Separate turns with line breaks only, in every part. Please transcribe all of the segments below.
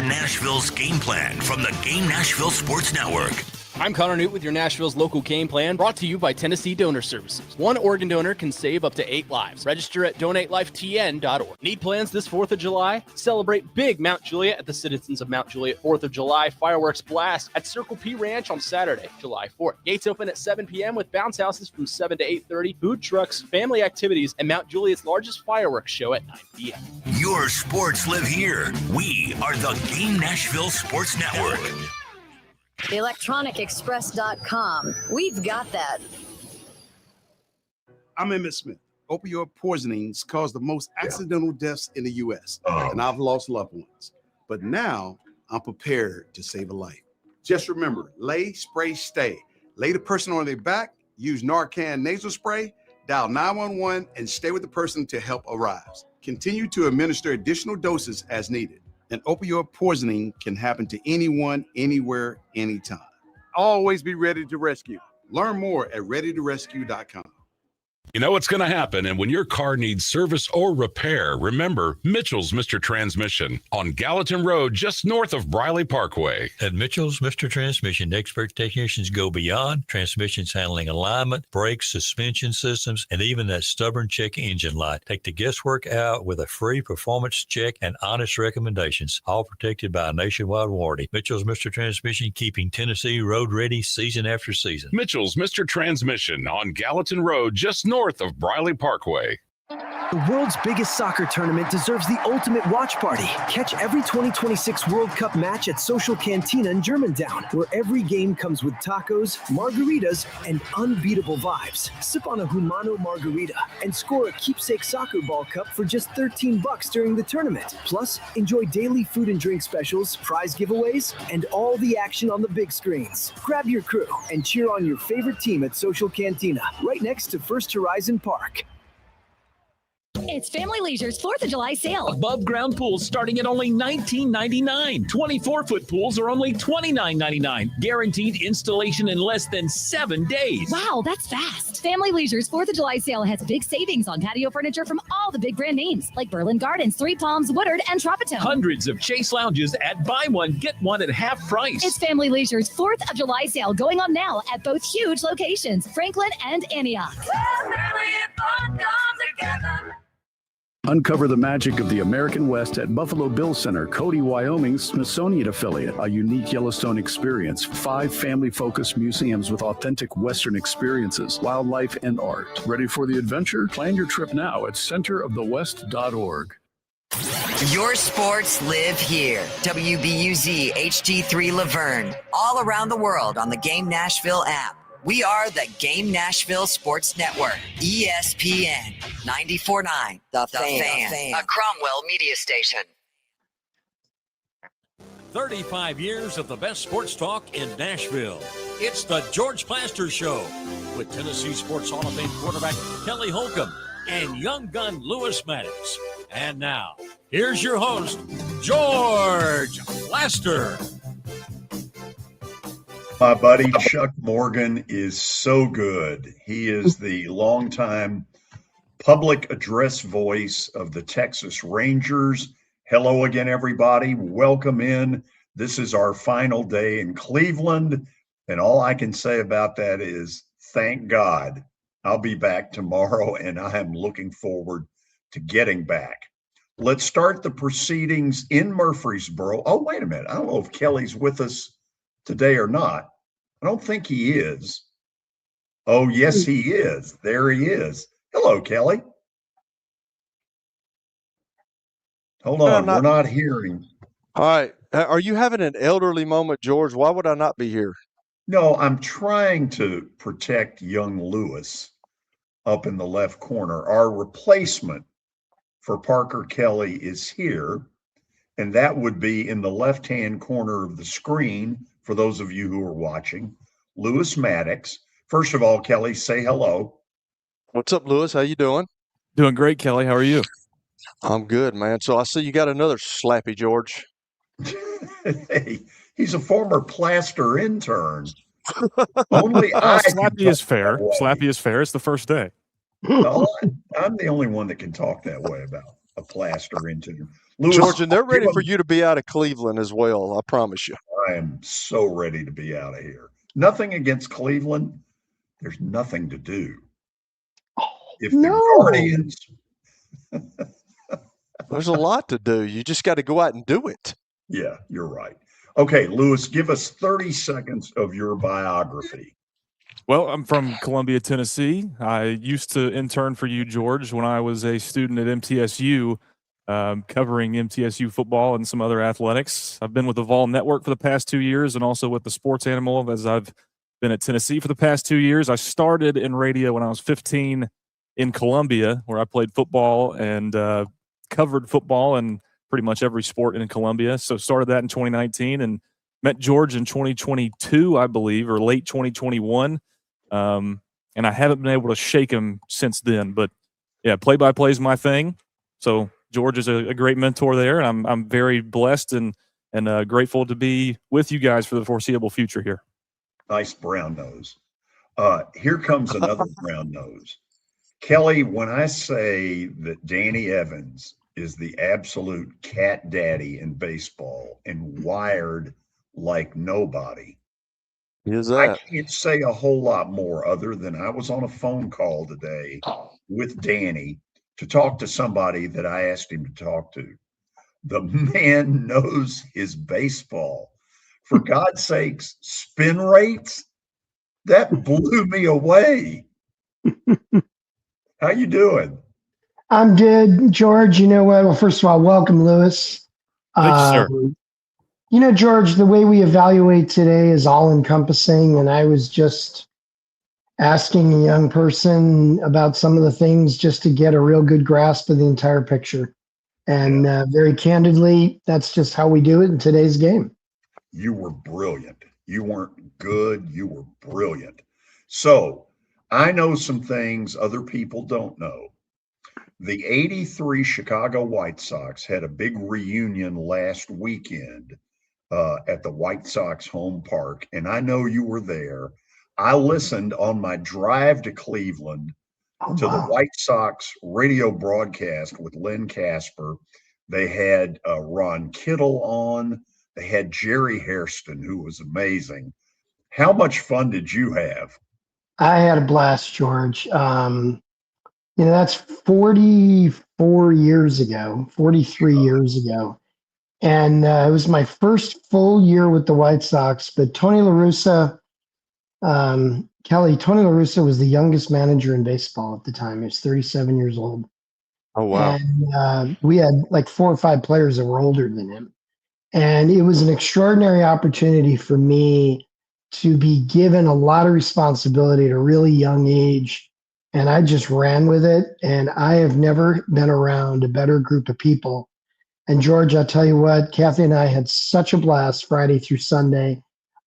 Nashville's game plan from the Game Nashville Sports Network.
I'm Connor Newt with your Nashville's local game plan, brought to you by Tennessee Donor Services. One organ donor can save up to 8 lives. Register at donatelifetn.org. Need plans this 4th of July? Celebrate big Mount Juliet at the Citizens of Mount Juliet 4th of July fireworks blast at Circle P Ranch on Saturday, July 4th. Gates open at 7 p.m. with bounce houses from 7 to 8:30, food trucks, family activities, and Mount Juliet's largest fireworks show at 9 p.m.
Your sports live here. We are the Game Nashville Sports Network.
ElectronicExpress.com. We've got that.
I'm Emmett Smith. Opioid poisonings cause the most accidental deaths in the U.S., and I've lost loved ones. But now I'm prepared to save a life. Just remember, lay, spray, stay. Lay the person on their back, use Narcan nasal spray, dial 911, and stay with the person until help arrives. Continue to administer additional doses as needed. And opioid poisoning can happen to anyone, anywhere, anytime. Always be ready to rescue. Learn more at readytorescue.com.
You know what's going to happen, and when your car needs service or repair, remember Mitchell's Mr. Transmission on Gallatin Road, just north of Briley Parkway.
At Mitchell's Mr. Transmission, expert technicians go beyond transmissions handling alignment, brakes, suspension systems, and even that stubborn check engine light. Take the guesswork out with a free performance check and honest recommendations, all protected by a nationwide warranty. Mitchell's Mr. Transmission, keeping Tennessee road ready season after season.
Mitchell's Mr. Transmission on Gallatin Road, just north of Briley Parkway.
The world's biggest soccer tournament deserves the ultimate watch party. Catch every 2026 World Cup match at Social Cantina in Germantown, where every game comes with tacos, margaritas, and unbeatable vibes. Sip on a Humano margarita and score a keepsake soccer ball cup for just $13 during the tournament. Plus, enjoy daily food and drink specials, prize giveaways, and all the action on the big screens. Grab your crew and cheer on your favorite team at Social Cantina, right next to First Horizon Park.
It's Family Leisure's 4th of July sale.
Above ground pools starting at only $19.99. 24-foot pools are only $29.99. Guaranteed installation in less than 7 days.
Wow, that's fast. Family Leisure's 4th of July sale has big savings on patio furniture from all the big brand names like Berlin Gardens, Three Palms, Woodard, and Tropitone.
Hundreds of Chase lounges at buy one, get one at half price.
It's Family Leisure's 4th of July sale going on now at both huge locations, Franklin and Antioch.
Uncover the magic of the American West at Buffalo Bill Center, Cody, Wyoming's Smithsonian affiliate. A unique Yellowstone experience. 5 family-focused museums with authentic Western experiences, wildlife, and art. Ready for the adventure? Plan your trip now at centerofthewest.org.
Your sports live here. WBUZ HD3 Laverne. All around the world on the Game Nashville app. We are the Game Nashville Sports Network, ESPN 94.9, The Fan, a Cromwell media station.
35 years of the best sports talk in Nashville. It's the George Plaster Show with Tennessee Sports Hall of Fame quarterback Kelly Holcomb and young gun Lewis Maddox. And now, here's your host, George Plaster.
My buddy Chuck Morgan is so good. He is the longtime public address voice of the Texas Rangers. Hello again, everybody. Welcome in. This is our final day in Cleveland. And all I can say about that is thank God. I'll be back tomorrow, and I am looking forward to getting back. Let's start the proceedings in Murfreesboro. Oh, wait a minute. I don't know if Kelly's with us today or not. I don't think he is. Oh, yes, he is. There he is. Hello, Kelly. Hold on. We're not hearing.
All right. Are you having an elderly moment, George? Why would I not be here?
No, I'm trying to protect young Lewis up in the left corner. Our replacement for Parker Kelly is here, and that would be in the left-hand corner of the screen for those of you who are watching. Lewis Maddox. First of all, Kelly, say hello.
What's up, Lewis? How you doing?
Doing great, Kelly. How are you?
I'm good, man. So I see you got another Slappy George.
Hey, he's a former Plaster intern. Only
Slappy is fair. Slappy is fair. It's the first day.
No, I'm the only one that can talk that way about a Plaster intern. Lewis,
George, and they're ready for you to be out of Cleveland as well. I promise you.
I am so ready to be out of here. Nothing against Cleveland. There's nothing to do. If the Guardians,
there's a lot to do. You just got to go out and do it.
Yeah, you're right. Okay, Lewis, give us 30 seconds of your biography.
Well, I'm from Columbia, Tennessee. I used to intern for you, George, when I was a student at MTSU, covering MTSU football and some other athletics. I've been with the Vol Network for the past 2 years and also with the Sports Animal as I've been at Tennessee for the past 2 years. I started in radio when I was 15 in Columbia, where I played football and covered football and pretty much every sport in Columbia. So started that in 2019 and met George in 2022, I believe, or late 2021. And I haven't been able to shake him since then. But yeah, play-by-play is my thing. So George is a great mentor there, and I'm very blessed and grateful to be with you guys for the foreseeable future here.
Nice brown nose. Here comes another brown nose. Kelly, when I say that Danny Evans is the absolute cat daddy in baseball and wired like nobody, I can't say a whole lot more other than I was on a phone call today with Danny to talk to somebody that I asked him to talk to. The man knows his baseball. For God's sakes, spin rates? That blew me away. How you doing?
I'm good, George. You know what? Well, first of all, welcome, Lewis.
Thank you, sir.
You know, George, the way we evaluate today is all-encompassing, and I was just asking a young person about some of the things just to get a real good grasp of the entire picture. And very candidly, that's just how we do it in today's game.
You were brilliant. You weren't good. You were brilliant. So I know some things other people don't know. The 83 Chicago White Sox had a big reunion last weekend at the White Sox home park, and I know you were there. I listened on my drive to Cleveland to the White Sox radio broadcast with Lynn Casper. They had Ron Kittle on. They had Jerry Hairston, who was amazing. How much fun did you have?
I had a blast, George. You know, that's 44 years ago, 43 years ago. And it was my first full year with the White Sox. But Tony La Russa, Tony La Russa was the youngest manager in baseball at the time. He was 37 years old.
Oh, wow.
And we had like 4 or 5 players that were older than him. And it was an extraordinary opportunity for me to be given a lot of responsibility at a really young age. And I just ran with it. And I have never been around a better group of people. And George, I'll tell you what, Kathy and I had such a blast Friday through Sunday.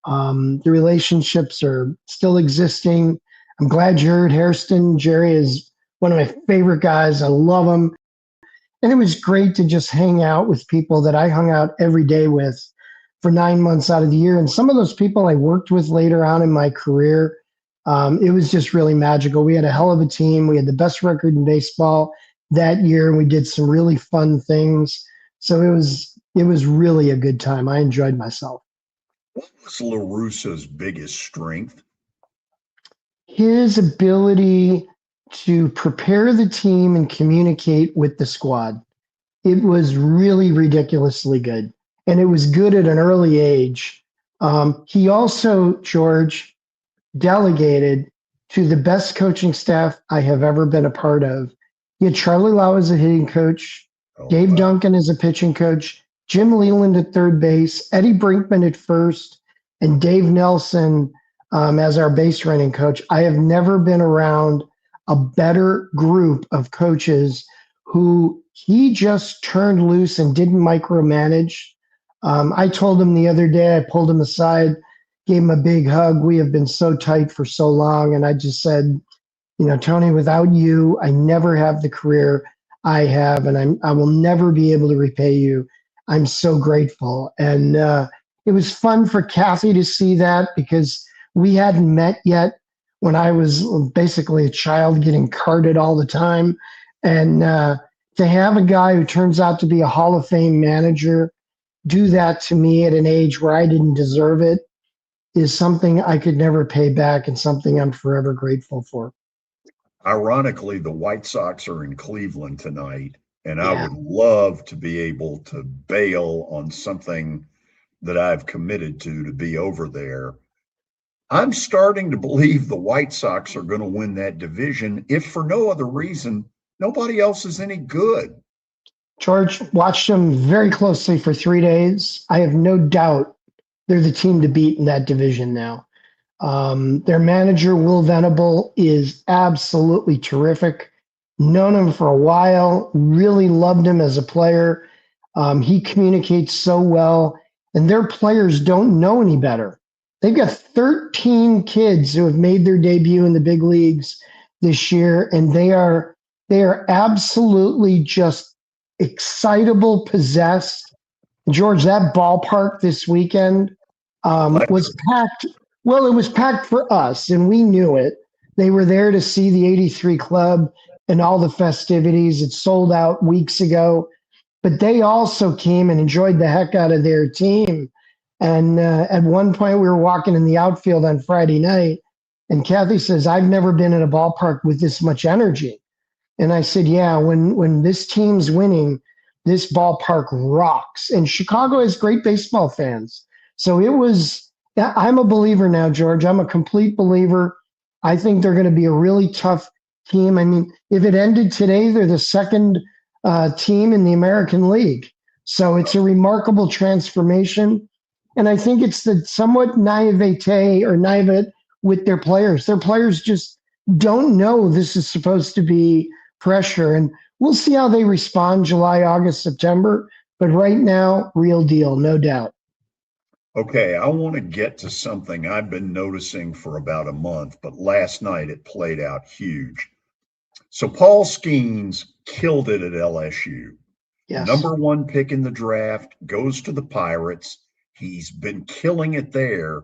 The relationships are still existing. I'm glad you heard Hairston. Jerry is one of my favorite guys. I love him. And it was great to just hang out with people that I hung out every day with for 9 months out of the year. And some of those people I worked with later on in my career, it was just really magical. We had a hell of a team. We had the best record in baseball that year, and we did some really fun things. So it was really a good time. I enjoyed myself.
What was La Russa's biggest strength?
His ability to prepare the team and communicate with the squad. It was really ridiculously good. And it was good at an early age. He also, George, delegated to the best coaching staff I have ever been a part of. He had Charlie Lau as a hitting coach, Dave Duncan as a pitching coach, Jim Leland at third base, Eddie Brinkman at first, and Dave Nelson as our base running coach. I have never been around a better group of coaches who he just turned loose and didn't micromanage. I told him the other day, I pulled him aside, gave him a big hug. We have been so tight for so long. And I just said, you know, Tony, without you, I never have the career I have, and I will never be able to repay you. I'm so grateful. And it was fun for Kathy to see that because we hadn't met yet when I was basically a child getting carded all the time. And to have a guy who turns out to be a Hall of Fame manager do that to me at an age where I didn't deserve it is something I could never pay back and something I'm forever grateful for.
Ironically, the White Sox are in Cleveland tonight, and I would love to be able to bail on something that I've committed to be over there. I'm starting to believe the White Sox are going to win that division, if for no other reason, nobody else is any good.
George, watched them very closely for 3 days. I have no doubt they're the team to beat in that division now. Their manager, Will Venable, is absolutely terrific. Known him for a while, really loved him as a player. He communicates so well, and their players don't know any better. They've got 13 kids who have made their debut in the big leagues this year, and they are absolutely just excitable, possessed. George, that ballpark this weekend was packed. Well, it was packed for us, and we knew it. They were there to see the 83 Club and all the festivities. It sold out weeks ago, but they also came and enjoyed the heck out of their team. And at one point, we were walking in the outfield on Friday night, and Kathy says, "I've never been in a ballpark with this much energy." And I said, yeah, when this team's winning, this ballpark rocks. And Chicago has great baseball fans. So I'm a believer now, George. I'm a complete believer. I think they're going to be a really tough team. I mean, if it ended today, they're the second team in the American League. So it's a remarkable transformation. And I think it's the somewhat naivete with their players. Their players just don't know this is supposed to be pressure, and we'll see how they respond July, August, September. But right now, real deal, no doubt.
Okay, I want to get to something I've been noticing for about a month, but last night it played out huge. So Paul Skeens killed it at LSU.
Yes.
Number 1 pick in the draft, goes to the Pirates. He's been killing it there.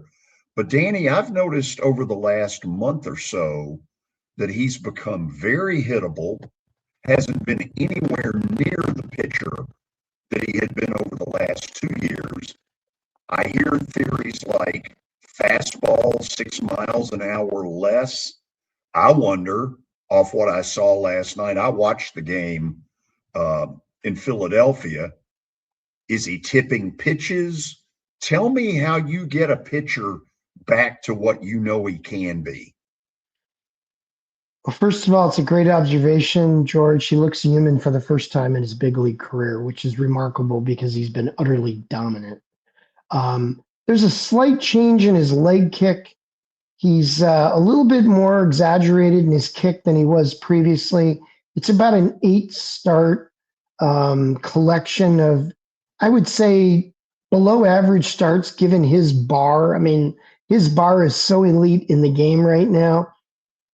But Danny, I've noticed over the last month or so that he's become very hittable, hasn't been anywhere near the pitcher that he had been over the last 2 years. I hear theories like fastball 6 miles an hour less. I wonder, off what I saw last night, I watched the game in Philadelphia. Is he tipping pitches? Tell me how you get a pitcher back to what you know he can be.
Well, first of all, it's a great observation, George. He looks human for the first time in his big league career, which is remarkable because he's been utterly dominant. There's a slight change in his leg kick. He's a little bit more exaggerated in his kick than he was previously. It's about an 8-start collection of, I would say, below average starts given his bar. I mean, his bar is so elite in the game right now.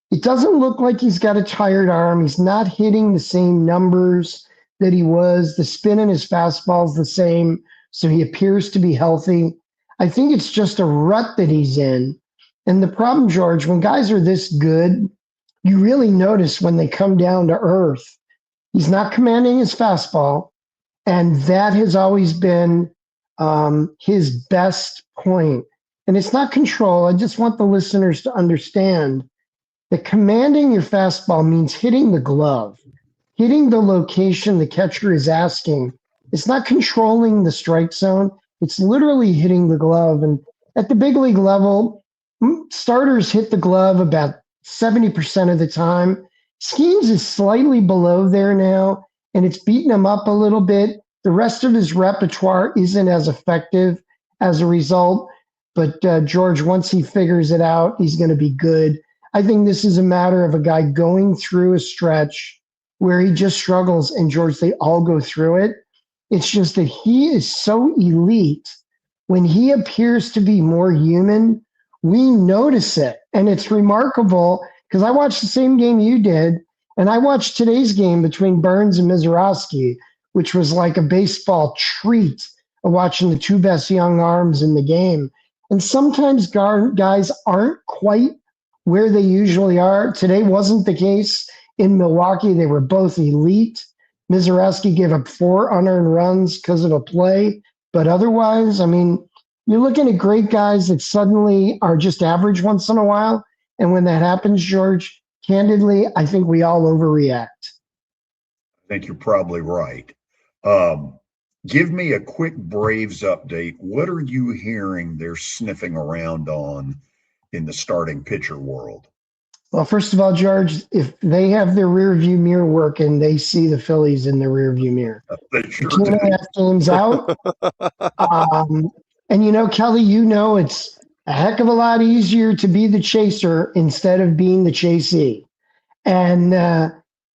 It doesn't look like he's got a tired arm. He's not hitting the same numbers that he was. The spin in his fastball is the same, so he appears to be healthy. I think it's just a rut that he's in. And the problem, George, when guys are this good, you really notice when they come down to earth. He's not commanding his fastball, and that has always been his best point. And it's not control. I just want the listeners to understand that commanding your fastball means hitting the glove, hitting the location the catcher is asking. It's not controlling the strike zone. It's literally hitting the glove. And at the big league level, starters hit the glove about 70% of the time. Skeens is slightly below there now, and it's beaten him up a little bit. The rest of his repertoire isn't as effective as a result. But George, once he figures it out, he's going to be good. I think this is a matter of a guy going through a stretch where he just struggles, and George, they all go through it. It's just that he is so elite. When he appears to be more human, we notice it. And it's remarkable because I watched the same game you did, and I watched today's game between Burns and Mizorowski, which was like a baseball treat of watching the two best young arms in the game. And sometimes guys aren't quite where they usually are. Today wasn't the case in Milwaukee. They were both elite. Mizorowski gave up 4 unearned runs because of a play. But otherwise, I mean, you're looking at great guys that suddenly are just average once in a while. And when that happens, George, candidly, I think we all overreact.
I think you're probably right. Give me a quick Braves update. What are you hearing they're sniffing around on in the starting pitcher world?
Well, first of all, George, if they have their rear view mirror working, they see the Phillies in the rear view mirror.
They sure
do. 2.5 games out. And Kelly, it's a heck of a lot easier to be the chaser instead of being the chasee. And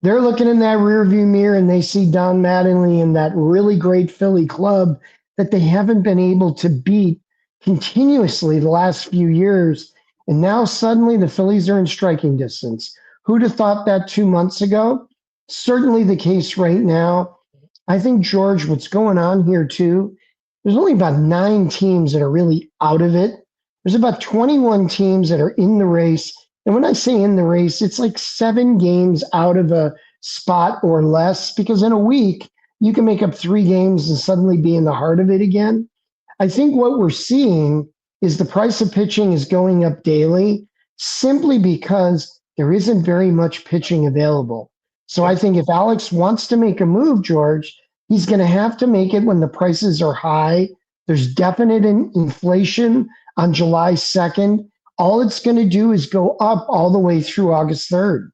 they're looking in that rear view mirror and they see Don Mattingly and that really great Philly club that they haven't been able to beat continuously the last few years. And now suddenly the Phillies are in striking distance. Who'd have thought that 2 months ago? Certainly the case right now. I think, George, what's going on here too, there's only about 9 teams that are really out of it. There's about 21 teams that are in the race. And when I say in the race, it's like 7 games out of a spot or less, because in a week, you can make up 3 games and suddenly be in the heart of it again. I think what we're seeing is the price of pitching is going up daily simply because there isn't very much pitching available. So I think if Alex wants to make a move, George, he's going to have to make it when the prices are high. There's definite inflation on July 2nd. All it's going to do is go up all the way through August 3rd.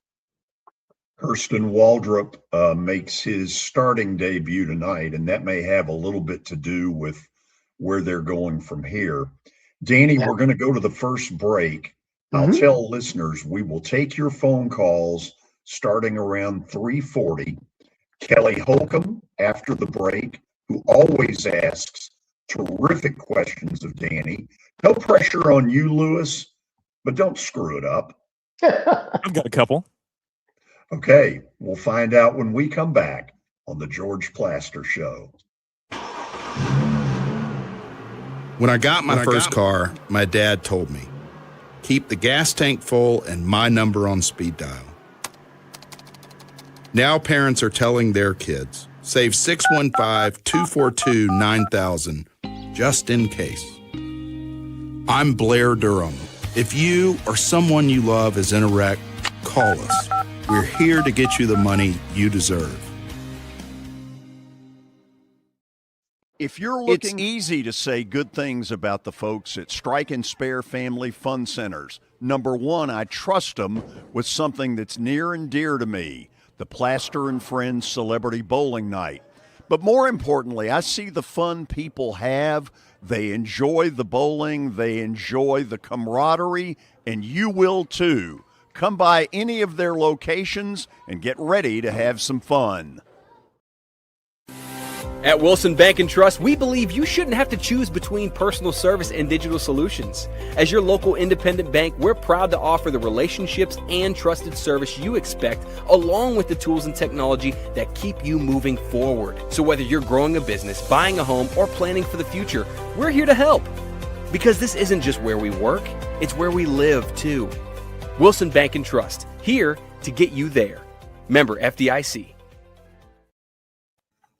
Kirsten Waldrop makes his starting debut tonight, and that may have a little bit to do with where they're going from here. Danny, we're going to go to the first break. I'll tell listeners we will take your phone calls starting around 3:40. Kelly Holcomb after the break, who always asks terrific questions of Danny. No pressure on you, Lewis, but don't screw it up.
I've got a couple.
Okay, we'll find out when we come back on the George Plaster Show.
When I got my first car, my dad told me, keep the gas tank full and my number on speed dial. Now parents are telling their kids, save 615-242-9000 just in case. I'm Blair Durham. If you or someone you love is in a wreck, call us. We're here to get you the money you deserve.
If you're looking, it's easy to say good things about the folks at Strike and Spare Family Fun Centers. Number one, I trust them with something that's near and dear to me, the Plaster and Friends Celebrity Bowling Night. But more importantly, I see the fun people have. They enjoy the bowling, they enjoy the camaraderie, and you will too. Come by any of their locations and get ready to have some fun.
At Wilson Bank and Trust, we believe you shouldn't have to choose between personal service and digital solutions. As your local independent bank, we're proud to offer the relationships and trusted service you expect, along with the tools and technology that keep you moving forward. So whether you're growing a business, buying a home, or planning for the future, we're here to help. Because this isn't just where we work, it's where we live too. Wilson Bank and Trust, here to get you there. Member FDIC.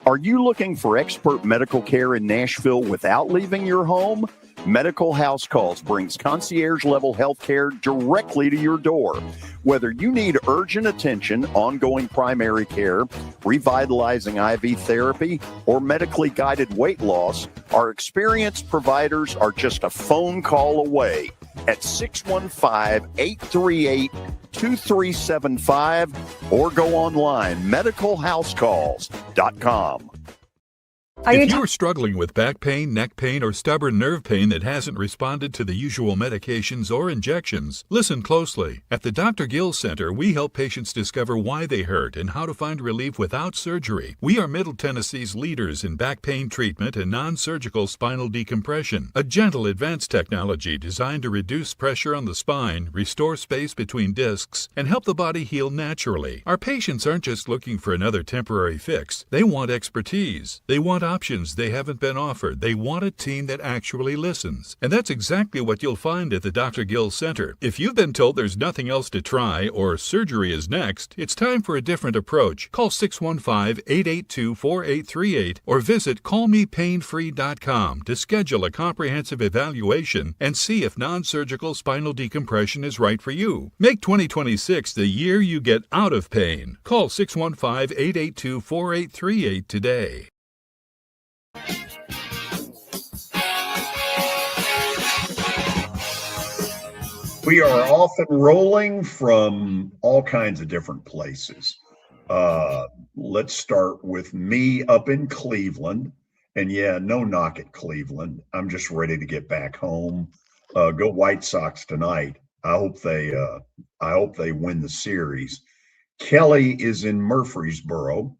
Are you looking for expert medical care in Nashville without leaving your home? Medical House Calls brings concierge-level health care directly to your door. Whether you need urgent attention, ongoing primary care, revitalizing IV therapy, or medically guided weight loss, our experienced providers are just a phone call away at 615-838-2375 or go online, medicalhousecalls.com.
If you are struggling with back pain, neck pain, or stubborn nerve pain that hasn't responded to the usual medications or injections, listen closely. At the Dr. Gill Center, we help patients discover why they hurt and how to find relief without surgery. We are Middle Tennessee's leaders in back pain treatment and non-surgical spinal decompression, a gentle advanced technology designed to reduce pressure on the spine, restore space between discs, and help the body heal naturally. Our patients aren't just looking for another temporary fix. They want expertise. They want options they haven't been offered. They want a team that actually listens. And that's exactly what you'll find at the Dr. Gill Center. If you've been told there's nothing else to try or surgery is next, it's time for a different approach. Call 615-882-4838 or visit callmepainfree.com to schedule a comprehensive evaluation and see if non-surgical spinal decompression is right for you. Make 2026 the year you get out of pain. Call 615-882-4838 today.
We are off and rolling from all kinds of different places. Let's start with me up in Cleveland. And yeah, no knock at Cleveland. I'm just ready to get back home. Go White Sox tonight. I hope they win the series. Kelly is in Murfreesboro.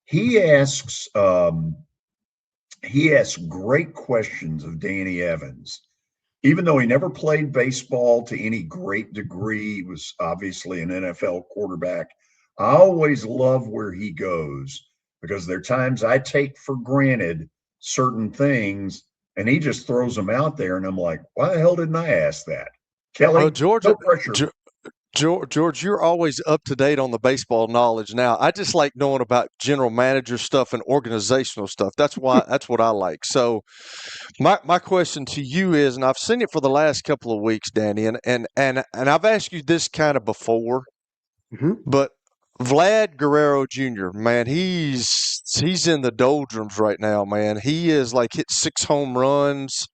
He asks great questions of Danny Evans. Even though he never played baseball to any great degree, he was obviously an NFL quarterback. I always love where he goes because there are times I take for granted certain things and he just throws them out there and I'm like, why the hell didn't I ask that? Kelly,
George,
no pressure.
George, you're always up to date on the baseball knowledge now. I just like knowing about general manager stuff and organizational stuff. That's what I like. So my question to you is, and I've seen it for the last couple of weeks, Danny, and I've asked you this kind of before, but Vlad Guerrero Jr., man, he's in the doldrums right now, man. He is like hit 6 home runs.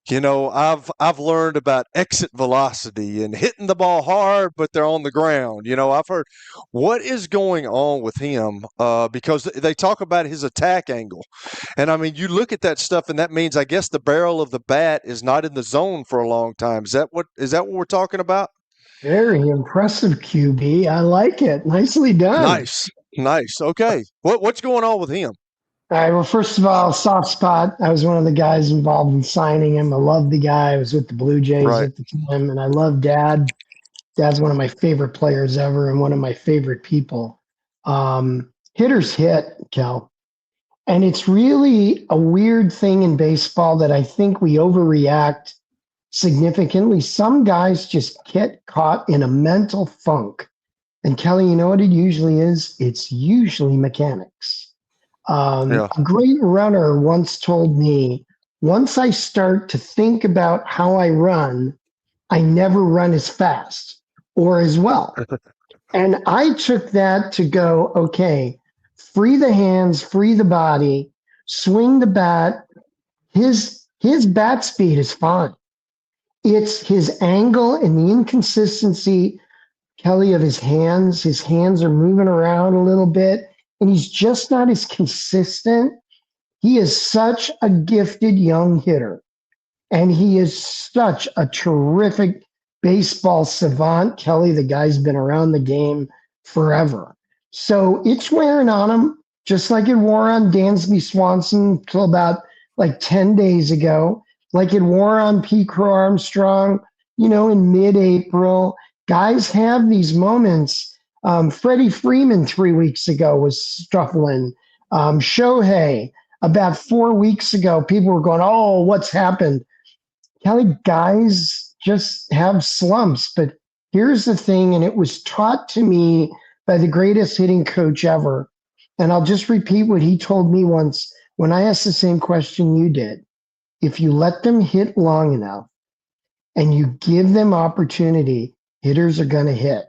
You know, I've learned about exit velocity and hitting the ball hard, but they're on the ground. You know, I've heard what is going on with him because they talk about his attack angle. And, I mean, you look at that stuff, and that means I guess the barrel of the bat is not in the zone for a long time. Is that what we're talking about?
Very impressive, QB. I like it. Nicely done.
Nice. Okay. What's going on with him?
All right. Well, first of all, soft spot. I was one of the guys involved in signing him. I love the guy. I was with the Blue Jays at the time, and I love Dad. Dad's one of my favorite players ever and one of my favorite people. Hitters hit, Kel. And it's really a weird thing in baseball that I think we overreact significantly. Some guys just get caught in a mental funk. And Kelly, you know what it usually is? It's usually mechanics. A great runner once told me, once I start to think about how I run, I never run as fast or as well. And I took that to go, okay, free the hands, free the body, swing the bat. His bat speed is fine. It's his angle and the inconsistency, Kelly, of his hands. His hands are moving around a little bit. And he's just not as consistent. He is such a gifted young hitter. And he is such a terrific baseball savant. Kelly, the guy's been around the game forever. So it's wearing on him, just like it wore on Dansby Swanson till about 10 days ago, like it wore on Pete Crow Armstrong, in mid-April. Guys have these moments. Freddie Freeman 3 weeks ago was struggling. Shohei, about 4 weeks ago, people were going, oh, what's happened? Kelly, guys just have slumps. But here's the thing, and it was taught to me by the greatest hitting coach ever. And I'll just repeat what he told me once when I asked the same question you did. If you let them hit long enough and you give them opportunity, hitters are going to hit.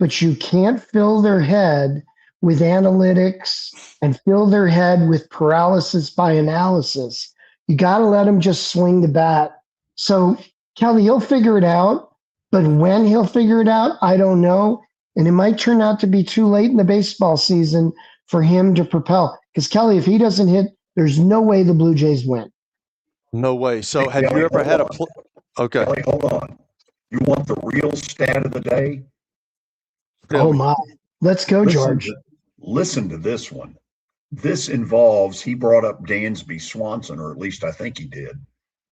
But you can't fill their head with analytics and fill their head with paralysis by analysis. You got to let them just swing the bat. So, Kelly, he'll figure it out. But when he'll figure it out, I don't know. And it might turn out to be too late in the baseball season for him to propel. Because, Kelly, if he doesn't hit, there's no way the Blue Jays win.
No way. So, have you ever had a okay.
Kelly, hold on. You want the real stat of the day?
Oh, my. Let's go, George.
Listen to this one. This involves, he brought up Dansby Swanson, or at least I think he did.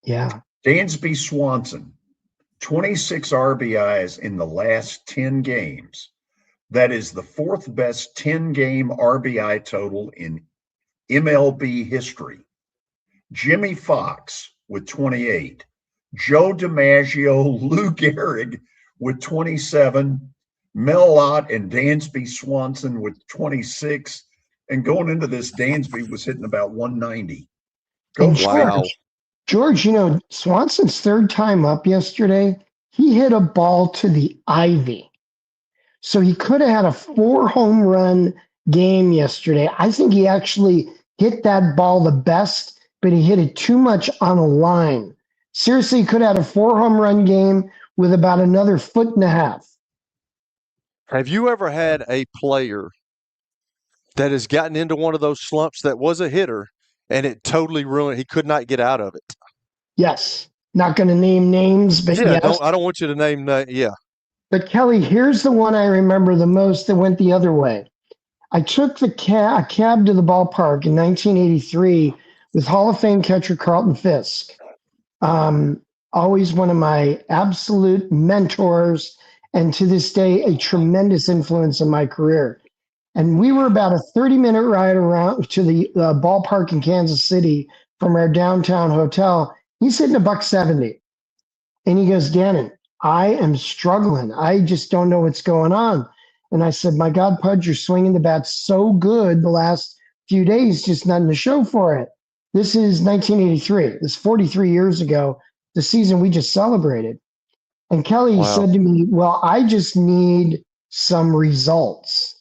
Yeah.
Dansby Swanson, 26 RBIs in the last 10 games. That is the fourth best 10-game RBI total in MLB history. Jimmy Fox with 28, Joe DiMaggio, Lou Gehrig with 27, Mel Lott and Dansby Swanson with 26. And going into this, Dansby was hitting about 190.
George, Swanson's third time up yesterday, he hit a ball to the ivy. So he could have had a 4 home run game yesterday. I think he actually hit that ball the best, but he hit it too much on a line. Seriously, he could have had a 4 home run game with about another 1.5 feet.
Have you ever had a player that has gotten into one of those slumps that was a hitter and it totally ruined? He could not get out of it.
Yes. Not going to name names, but
yeah,
yes.
I don't want you to name that. Yeah.
But Kelly, here's the one I remember the most that went the other way. I took a cab to the ballpark in 1983 with Hall of Fame catcher Carlton Fisk. Always one of my absolute mentors, and to this day, a tremendous influence in my career. And we were about a 30-minute ride around to the ballpark in Kansas City from our downtown hotel. He's hitting $170. And he goes, Gannon, I am struggling. I just don't know what's going on. And I said, my God, Pudge, you're swinging the bat so good the last few days, just nothing to show for it. This is 1983. This is 43 years ago, the season we just celebrated. And Kelly said to me, well, I just need some results.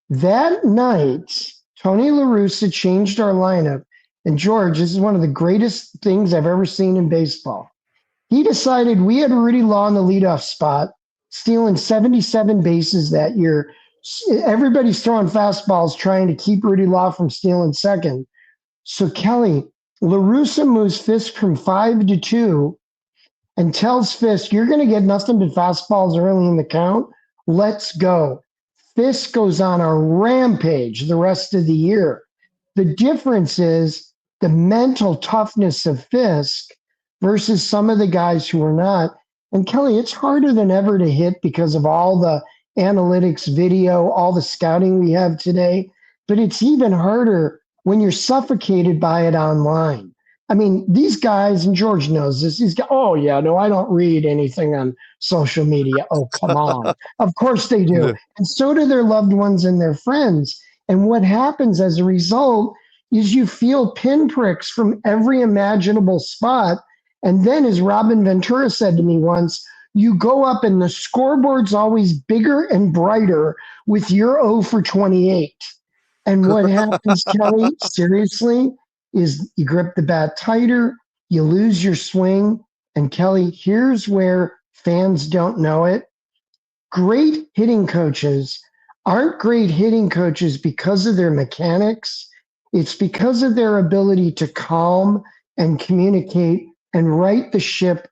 That night, Tony La Russa changed our lineup. And George, this is one of the greatest things I've ever seen in baseball. He decided we had Rudy Law in the leadoff spot, stealing 77 bases that year. Everybody's throwing fastballs trying to keep Rudy Law from stealing second. So Kelly, La Russa moves Fisk from 5-2 and tells Fisk, you're going to get nothing but fastballs early in the count. Let's go. Fisk goes on a rampage the rest of the year. The difference is the mental toughness of Fisk versus some of the guys who are not. And Kelly, it's harder than ever to hit because of all the analytics, video, all the scouting we have today. But it's even harder when you're suffocated by it online. I mean, these guys, and George knows this, these guys, oh, yeah, no, I don't read anything on social media. Oh, come on. Of course they do. Yeah. And so do their loved ones and their friends. And what happens as a result is you feel pinpricks from every imaginable spot. And then, as Robin Ventura said to me once, you go up and the scoreboard's always bigger and brighter with your 0 for 28. And what happens, Kelly, seriously, is you grip the bat tighter, you lose your swing. And Kelly, here's where fans don't know it. Great hitting coaches aren't great hitting coaches because of their mechanics. It's because of their ability to calm and communicate and right the ship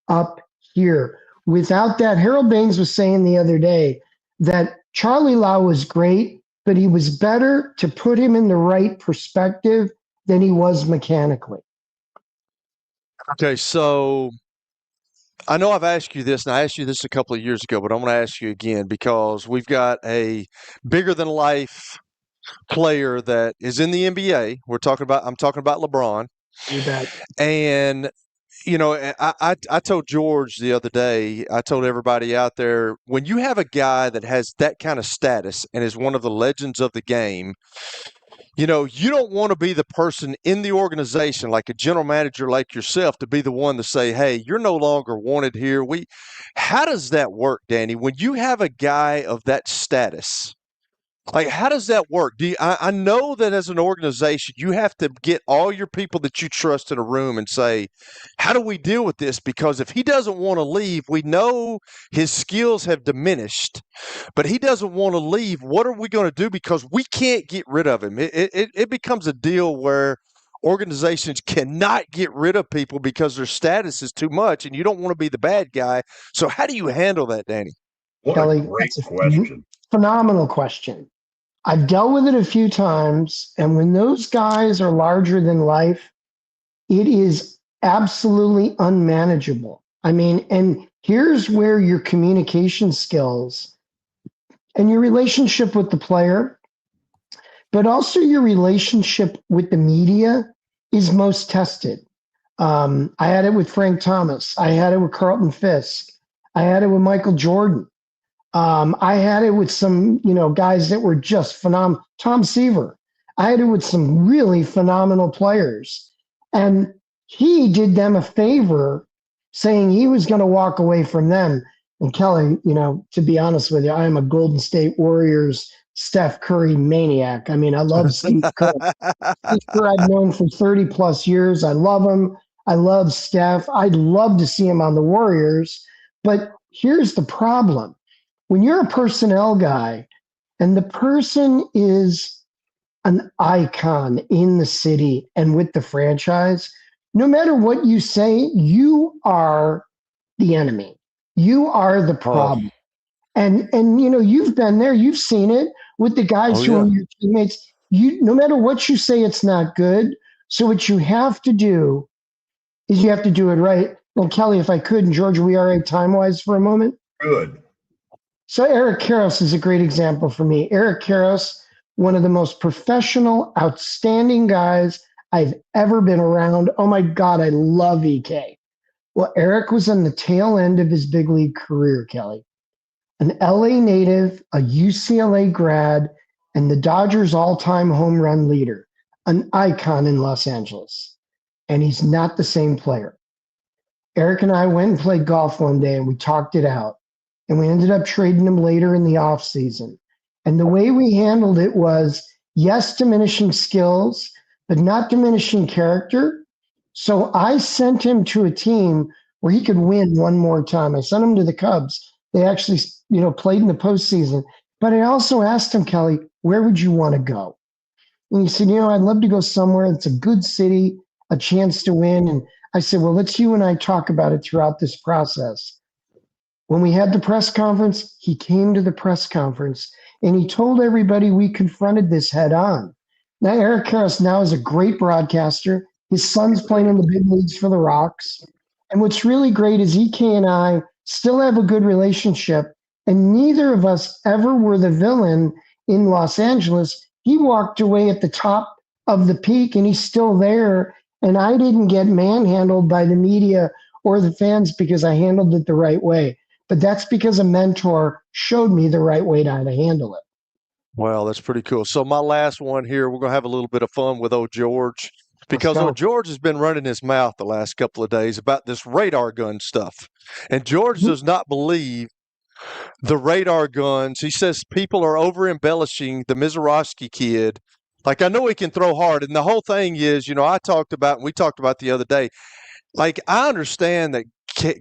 up here. Without that, Harold Baines was saying the other day that Charlie Lau was great, but he was better to put him in the right perspective than he was mechanically.
Okay, so I know I've asked you this, and I asked you this a couple of years ago, but I'm going to ask you again because we've got a bigger-than-life player that is in the NBA. I'm talking about LeBron.
You bet.
And you know, I told George the other day, I told everybody out there, when you have a guy that has that kind of status and is one of the legends of the game, you know, you don't want to be the person in the organization, like a general manager like yourself, to be the one to say, hey, you're no longer wanted here. How does that work, Danny? When you have a guy of that status, like, how does that work? I know that as an organization, you have to get all your people that you trust in a room and say, how do we deal with this? Because if he doesn't want to leave, we know his skills have diminished, but he doesn't want to leave. What are we going to do? Because we can't get rid of him. It becomes a deal where organizations cannot get rid of people because their status is too much, and you don't want to be the bad guy. So how do you handle that, Danny?
What
Kelly,
a great question.
Phenomenal question. I've dealt with it a few times, and when those guys are larger than life, it is absolutely unmanageable. I mean, and here's where your communication skills and your relationship with the player, but also your relationship with the media is most tested. I had it with Frank Thomas. I had it with Carlton Fisk. I had it with Michael Jordan. I had it with some, guys that were just phenomenal. Tom Seaver. I had it with some really phenomenal players. And he did them a favor saying he was going to walk away from them. And Kelly, to be honest with you, I am a Golden State Warriors Steph Curry maniac. I mean, I love Steve Kerr. Steve Kerr I've known for 30 plus years. I love him. I love Steph. I'd love to see him on the Warriors. But here's the problem. When you're a personnel guy and the person is an icon in the city and with the franchise, no matter what you say, you are the enemy. You are the problem. And you've been there, you've seen it with the guys who are your teammates. No matter what you say, it's not good. So what you have to do is you have to do it right. And Kelly, if I could, and George, we are time-wise for a moment.
Good.
So Eric Karros is a great example for me. Eric Karros, one of the most professional, outstanding guys I've ever been around. Oh my God, I love EK. Well, Eric was on the tail end of his big league career, Kelly. An LA native, a UCLA grad, and the Dodgers' all-time home run leader, an icon in Los Angeles. And he's not the same player. Eric and I went and played golf one day and we talked it out. And we ended up trading him later in the offseason. And the way we handled it was, yes, diminishing skills, but not diminishing character. So I sent him to a team where he could win one more time. I sent him to the Cubs. They actually, played in the postseason. But I also asked him, Kelly, where would you want to go? And he said, I'd love to go somewhere that's a good city, a chance to win. And I said, well, let's you and I talk about it throughout this process. When we had the press conference, he came to the press conference and he told everybody we confronted this head on. Now, Eric Karros now is a great broadcaster. His son's playing in the big leagues for the Rocks. And what's really great is EK and I still have a good relationship, and neither of us ever were the villain in Los Angeles. He walked away at the top of the peak, and he's still there, and I didn't get manhandled by the media or the fans because I handled it the right way. But that's because a mentor showed me the right way to how to handle it.
Well, that's pretty cool. So my last one here, we're going to have a little bit of fun with old George. Because old George has been running his mouth the last couple of days about this radar gun stuff. And George does not believe the radar guns. He says people are over-embellishing the Mizorowski kid. Like, I know he can throw hard. And the whole thing is, we talked about the other day, like, I understand that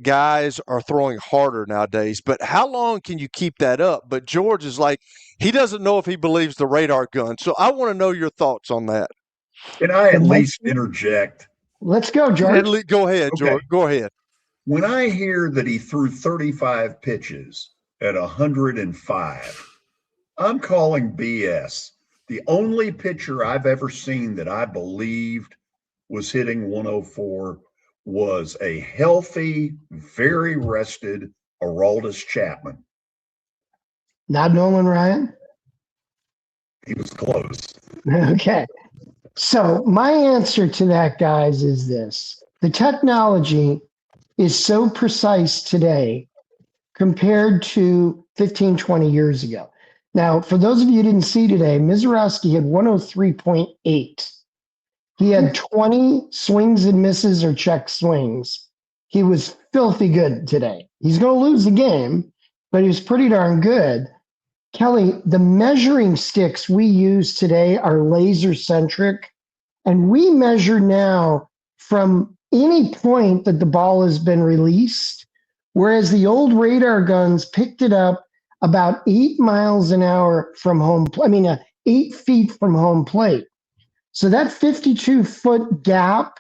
guys are throwing harder nowadays, but how long can you keep that up? But George is like, he doesn't know if he believes the radar gun. So I want to know your thoughts on that.
Can I at least interject?
Let's go, George.
Go ahead, George. Okay. Go ahead.
When I hear that he threw 35 pitches at 105, I'm calling BS. The only pitcher I've ever seen that I believed was hitting 104 was a healthy, very rested Aroldis Chapman.
Not Nolan Ryan?
He was close.
Okay. So my answer to that, guys, is this. The technology is so precise today compared to 15, 20 years ago. Now, for those of you who didn't see today, Mizorowski had 103.8. He had 20 swings and misses or check swings. He was filthy good today. He's going to lose the game, but he was pretty darn good. Kelly, the measuring sticks we use today are laser-centric, and we measure now from any point that the ball has been released, whereas the old radar guns picked it up about 8 miles an hour from 8 feet from home plate. So that 52-foot gap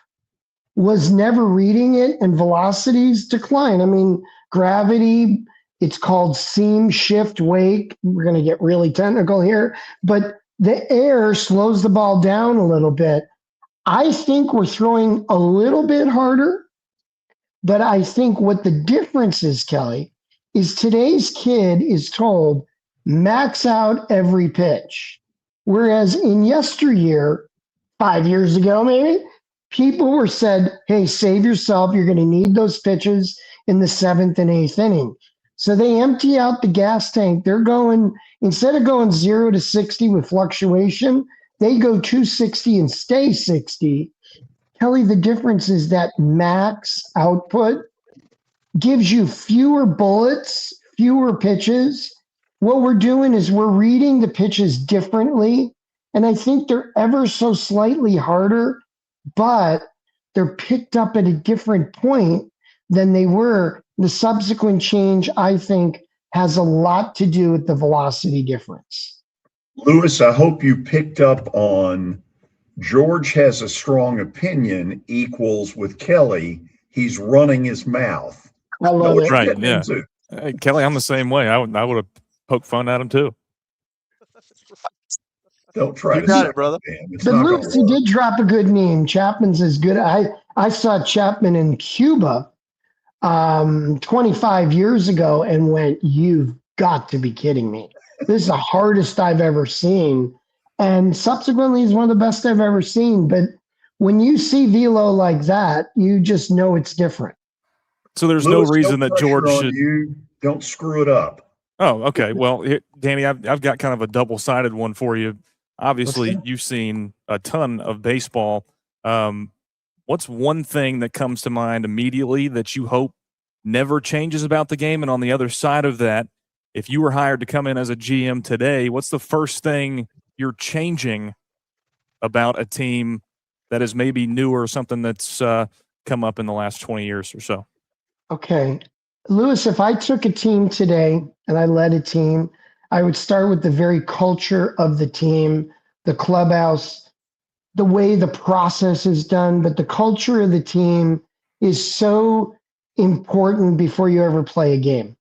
was never reading it, and velocities decline. Gravity, it's called seam shift wake. We're going to get really technical here, but the air slows the ball down a little bit. I think we're throwing a little bit harder, but I think what the difference is, Kelly, is today's kid is told max out every pitch. Whereas in yesteryear, 5 years ago maybe, people were said, hey, save yourself. You're going to need those pitches in the 7th and 8th inning. So they empty out the gas tank. They're going, instead of going 0 to 60 with fluctuation, they go 260 and stay 60. Kelly, the difference is that max output gives you fewer bullets, fewer pitches. What we're doing is we're reading the pitches differently. And I think they're ever so slightly harder, but they're picked up at a different point than they were. The subsequent change, I think, has a lot to do with the velocity difference.
Lewis, I hope you picked up on George has a strong opinion equals with Kelly. He's running his mouth.
I love it.
Right, yeah. Hey, Kelly, I'm the same way. I would have poked fun at him too.
Don't try
You
to
got
say
it, brother.
But Lewis, he did drop a good name. Chapman's as good. I saw Chapman in Cuba 25 years ago and went, you've got to be kidding me. This is the hardest I've ever seen. And subsequently, he's one of the best I've ever seen. But when you see velo like that, you just know it's different.
So there's
Lewis,
no reason that
pressure
George
on
should.
You don't screw it up.
Oh, okay. Well, here, Danny, I've got kind of a double-sided one for you. Obviously, you've seen a ton of baseball. What's one thing that comes to mind immediately that you hope never changes about the game? And on the other side of that, if you were hired to come in as a GM today, what's the first thing you're changing about a team that is maybe newer or something that's come up in the last 20 years or so?
Okay. Lewis, if I took a team today and I led a team, I would start with the very culture of the team, the clubhouse, the way the process is done, but the culture of the team is so important before you ever play a game.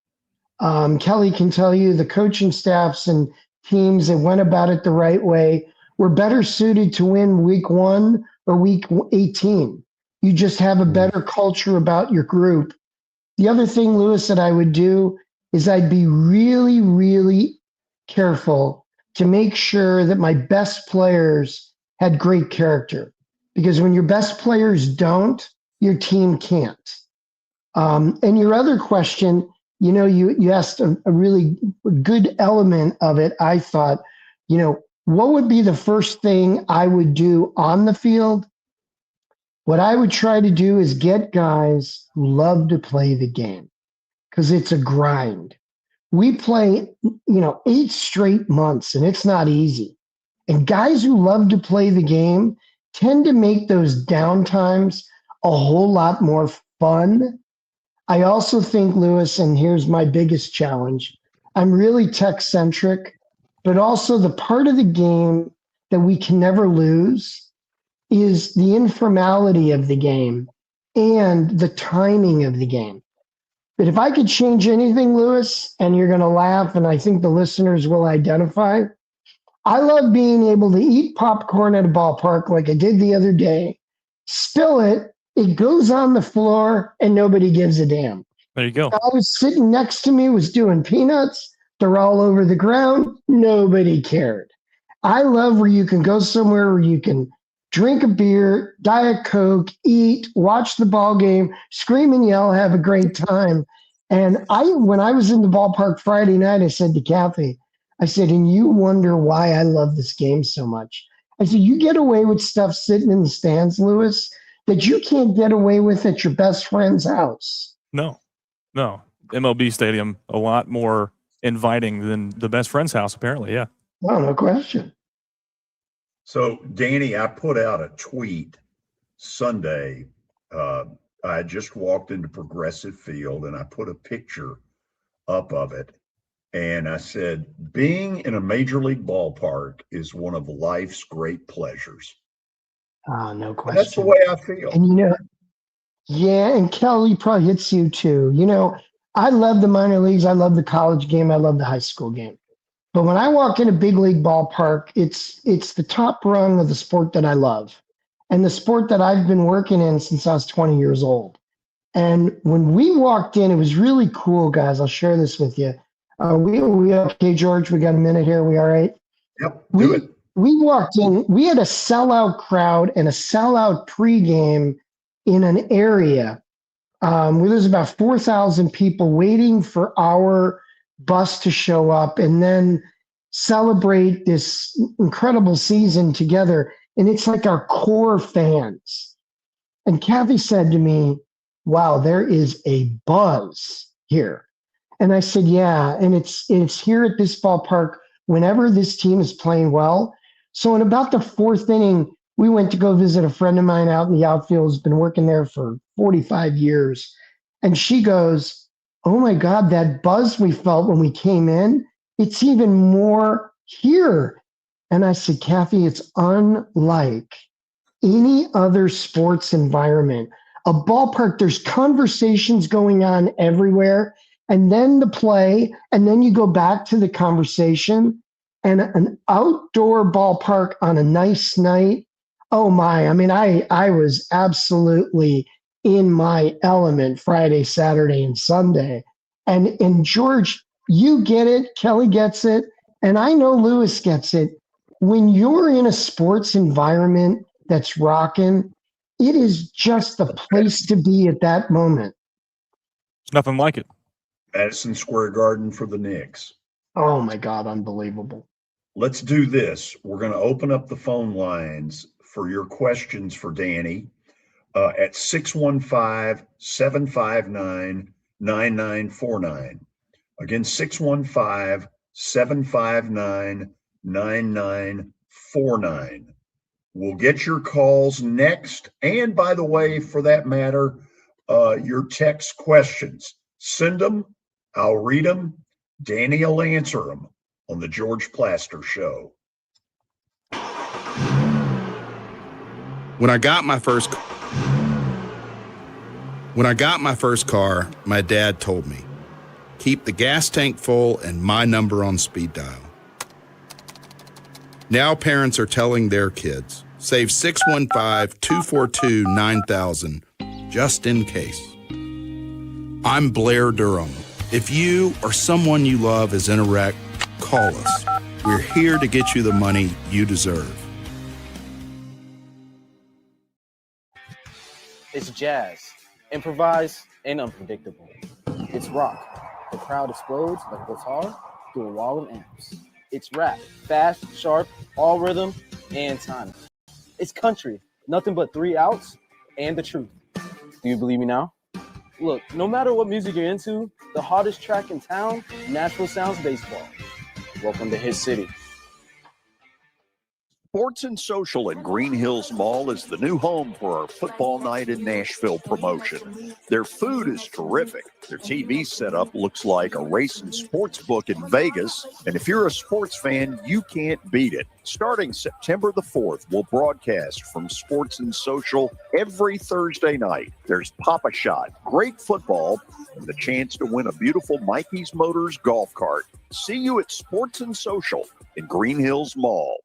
Kelly can tell you the coaching staffs and teams that went about it the right way were better suited to win week 1 or week 18. You just have a better culture about your group. The other thing, Lewis, that I would do is I'd be really, really careful to make sure that my best players had great character. Because when your best players don't, your team can't. And your other question, you asked a really good element of it. I thought, what would be the first thing I would do on the field? What I would try to do is get guys who love to play the game because it's a grind. We play, 8 straight months and it's not easy. And guys who love to play the game tend to make those downtimes a whole lot more fun. I also think, Lewis, and here's my biggest challenge, I'm really tech-centric, but also the part of the game that we can never lose is the informality of the game and the timing of the game. But if I could change anything, Lewis, and you're going to laugh, and I think the listeners will identify, I love being able to eat popcorn at a ballpark like I did the other day, spill it, it goes on the floor, and nobody gives a damn.
There you go.
I was sitting next to me, was doing peanuts. They're all over the ground. Nobody cared. I love where you can go somewhere where you can drink a beer, Diet Coke, eat, watch the ball game, scream and yell, have a great time. And when I was in the ballpark Friday night, I said to Kathy, I said, and you wonder why I love this game so much. I said, you get away with stuff sitting in the stands, Lewis, that you can't get away with at your best friend's house.
No. MLB Stadium, a lot more inviting than the best friend's house, apparently, yeah.
No question.
So, Danny, I put out a tweet Sunday. I just walked into Progressive Field and I put a picture up of it. And I said, being in a major league ballpark is one of life's great pleasures.
No question.
And that's the way I feel.
And yeah, and Kelly probably hits you too. I love the minor leagues. I love the college game. I love the high school game. But when I walk in a big league ballpark, it's the top rung of the sport that I love and the sport that I've been working in since I was 20 years old. And when we walked in, it was really cool, guys. I'll share this with you. We okay, George? We got a minute here. We all right?
Yep, do it.
We walked in, we had a sellout crowd and a sellout pregame in an area where there's about 4,000 people waiting for our bus to show up and then celebrate this incredible season together. And it's like our core fans. And Kathy said to me, wow, there is a buzz here. And I said, yeah, and it's here at this ballpark whenever this team is playing well. So in about the fourth inning, we went to go visit a friend of mine out in the outfield who's been working there for 45 years. And she goes, oh my God, that buzz we felt when we came in, it's even more here. And I said, Kathy, it's unlike any other sports environment. A ballpark, there's conversations going on everywhere, and then the play, and then you go back to the conversation. And an outdoor ballpark on a nice night, oh my, I mean, I was absolutely in my element Friday, Saturday, and Sunday. And George, you get it, Kelly gets it, and I know Lewis gets it. When you're in a sports environment that's rocking, it is just the place to be at that moment.
There's nothing like it.
Madison Square Garden for the Knicks.
Oh my God, unbelievable.
Let's do this. We're going to open up the phone lines for your questions for Danny at 615-759-9949. Again, 615-759-9949. We'll get your calls next. And by the way, for that matter, your text questions. Send them. I'll read them. Danny will answer them on the George Plaster Show.
When I got my first car, my dad told me, keep the gas tank full and my number on speed dial. Now parents are telling their kids, save 615-242-9000 just in case. I'm Blair Durham. If you or someone you love is in a wreck, call us. We're here to get you the money you deserve.
It's jazz, improvised and unpredictable. It's rock. The crowd explodes like a guitar through a wall of amps. It's rap, fast, sharp, all rhythm and timing. It's country, nothing but 3 outs and the truth. Do you believe me now? Look, no matter what music you're into, the hottest track in town, Nashville Sounds Baseball. Welcome to his city.
Sports and Social at Green Hills Mall is the new home for our Football Night in Nashville promotion. Their food is terrific. Their TV setup looks like a racing sports book in Vegas. And if you're a sports fan, you can't beat it. Starting September the 4th, we'll broadcast from Sports and Social every Thursday night. There's Pop-A-Shot, great football, and the chance to win a beautiful Mikey's Motors golf cart. See you at Sports and Social in Green Hills Mall.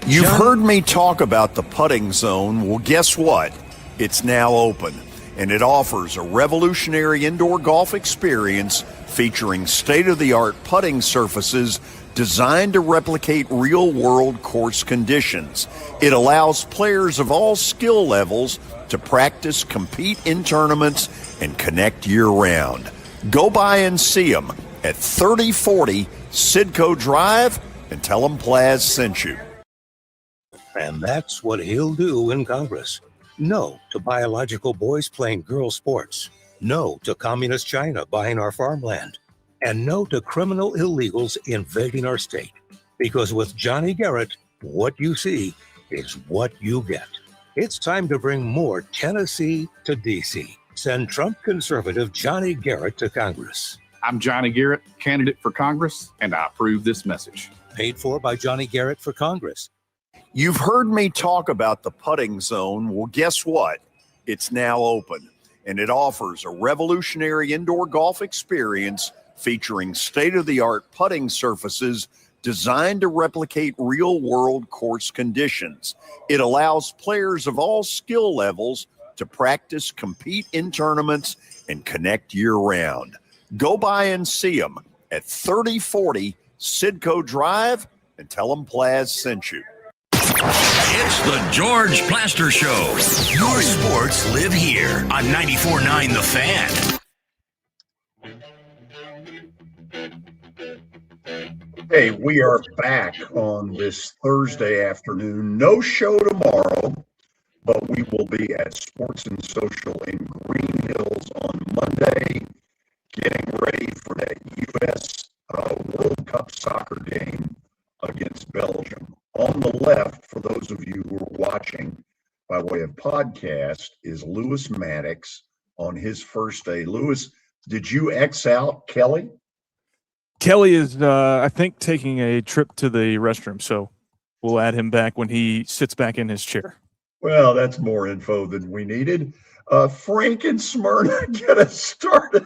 You've heard me talk about the putting zone. Well, guess what? It's now open, and it offers a revolutionary indoor golf experience featuring state-of-the-art putting surfaces designed to replicate real-world course conditions. It allows players of all skill levels to practice, compete in tournaments, and connect year-round. Go by and see them at 3040 Sidco Drive and tell them Plaz sent you.
And that's what he'll do in Congress. No to biological boys playing girl sports. No to communist China buying our farmland. And no to criminal illegals invading our state. Because with Johnny Garrett, what you see is what you get. It's time to bring more Tennessee to D.C. Send Trump conservative Johnny Garrett to Congress.
I'm Johnny Garrett, candidate for Congress, and I approve this message.
Paid for by Johnny Garrett for Congress.
You've heard me talk about the putting zone. Well, guess what? It's now open, and it offers a revolutionary indoor golf experience featuring state-of-the-art putting surfaces designed to replicate real-world course conditions. It allows players of all skill levels to practice, compete in tournaments, and connect year-round. Go by and see them at 3040 Sidco Drive and tell them Plaz sent you.
It's the George Plaster Show. Your sports live here on 94.9 The Fan.
Hey, we are back on this Thursday afternoon. No show tomorrow, but we will be at Sports and Social in Green Hills on Monday, getting ready for that U.S. World Cup soccer game against Belgium. On the left, for those of you who are watching by way of podcast, is Lewis Maddox on his first day. Lewis, did you X out Kelly?
Kelly is, I think, taking a trip to the restroom, so we'll add him back when he sits back in his chair.
Well, that's more info than we needed. Frank and Smyrna, get us started.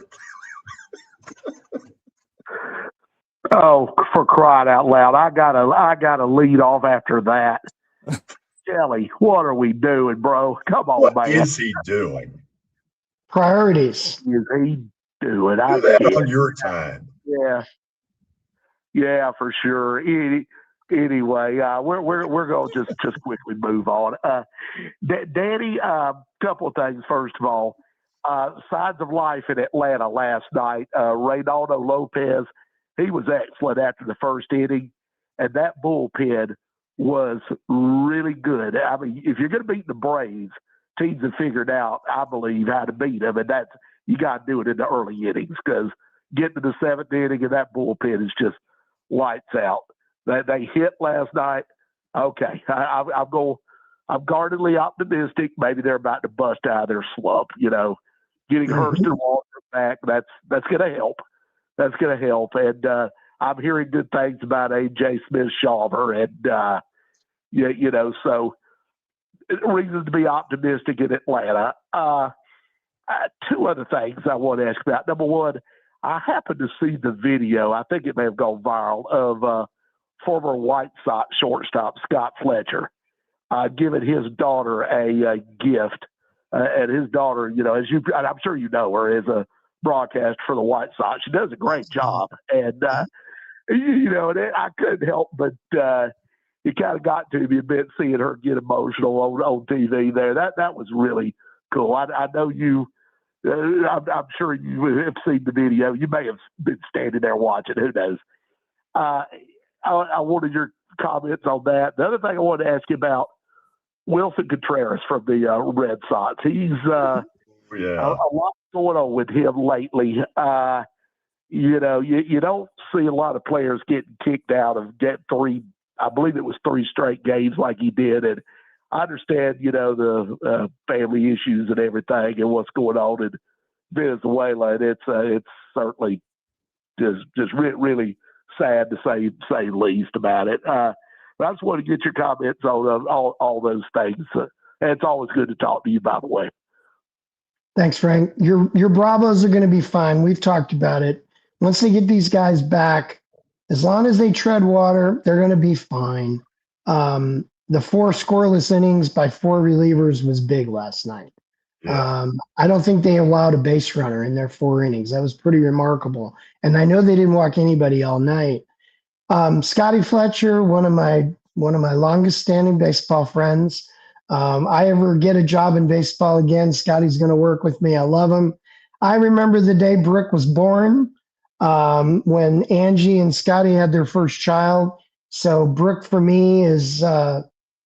Oh, for crying out loud! I gotta lead off after that. Kelly, what are we doing, bro? Come on, man.
What is he doing?
Priorities.
What is he doing?
Do that on your time.
Yeah, for sure. Anyway, we're going to just quickly move on. Danny, couple of things. First of all, signs of life in Atlanta last night. Reynaldo Lopez, he was excellent after the first inning, and that bullpen was really good. I mean, if you're going to beat the Braves, teams have figured out, I believe, how to beat them, and that's you got to do it in the early innings because getting to the seventh inning and that bullpen is just lights out. They hit last night. Okay, I'm guardedly optimistic. Maybe they're about to bust out of their slump. You know, getting Hurst and Walker back, that's going to help. That's going to help. And I'm hearing good things about A.J. Smith-Shawver. And, you know, so reasons to be optimistic in Atlanta. Two other things I want to ask about. Number one, I happened to see the video, I think it may have gone viral, of former White Sox shortstop Scott Fletcher giving his daughter a gift. And his daughter, you know, I'm sure you know her, is a broadcaster for the White Sox. She does a great job. And, you know, I couldn't help but it kind of got to me a bit seeing her get emotional on TV there. That was really cool. I know you. I'm sure you have seen the video. You may have been standing there watching. Who knows? I wanted your comments on that. The other thing I wanted to ask you about Wilson Contreras from the Red Sox. He's a lot going on with him lately. You know, you don't see a lot of players getting kicked out of three. I believe it was 3 straight games like he did, and I understand, you know, the family issues and everything and what's going on in Venezuela. And it's certainly just really sad to say the least about it. But I just want to get your comments on all those things. And it's always good to talk to you, by the way.
Thanks, Frank. Your Bravos are going to be fine. We've talked about it. Once they get these guys back, as long as they tread water, they're going to be fine. The 4 scoreless innings by 4 relievers was big last night. Yeah. I don't think they allowed a base runner in their 4 innings. That was pretty remarkable. And I know they didn't walk anybody all night. Scotty Fletcher, one of my longest standing baseball friends. I ever get a job in baseball again, Scotty's going to work with me. I love him. I remember the day Brick was born, when Angie and Scotty had their first child. So Brooke for me is,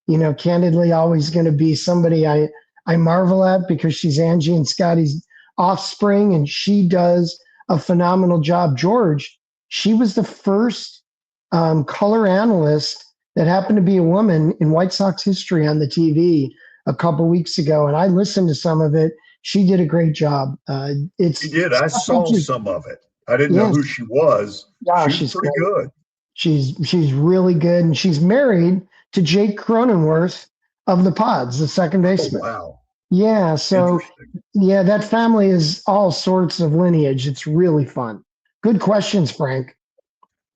you know, candidly always going to be somebody I marvel at because she's Angie and Scotty's offspring and she does a phenomenal job. George, she was the first color analyst that happened to be a woman in White Sox history on the TV a couple weeks ago. And I listened to some of it. She did a great job.
She did. I saw some of it. I didn't know who she was.
Yeah,
she's pretty good.
She's really good, and she's married to Jake Cronenworth of the Pods, the second baseman.
Oh, wow.
Yeah, so yeah, that family is all sorts of lineage. It's really fun. Good questions, Frank.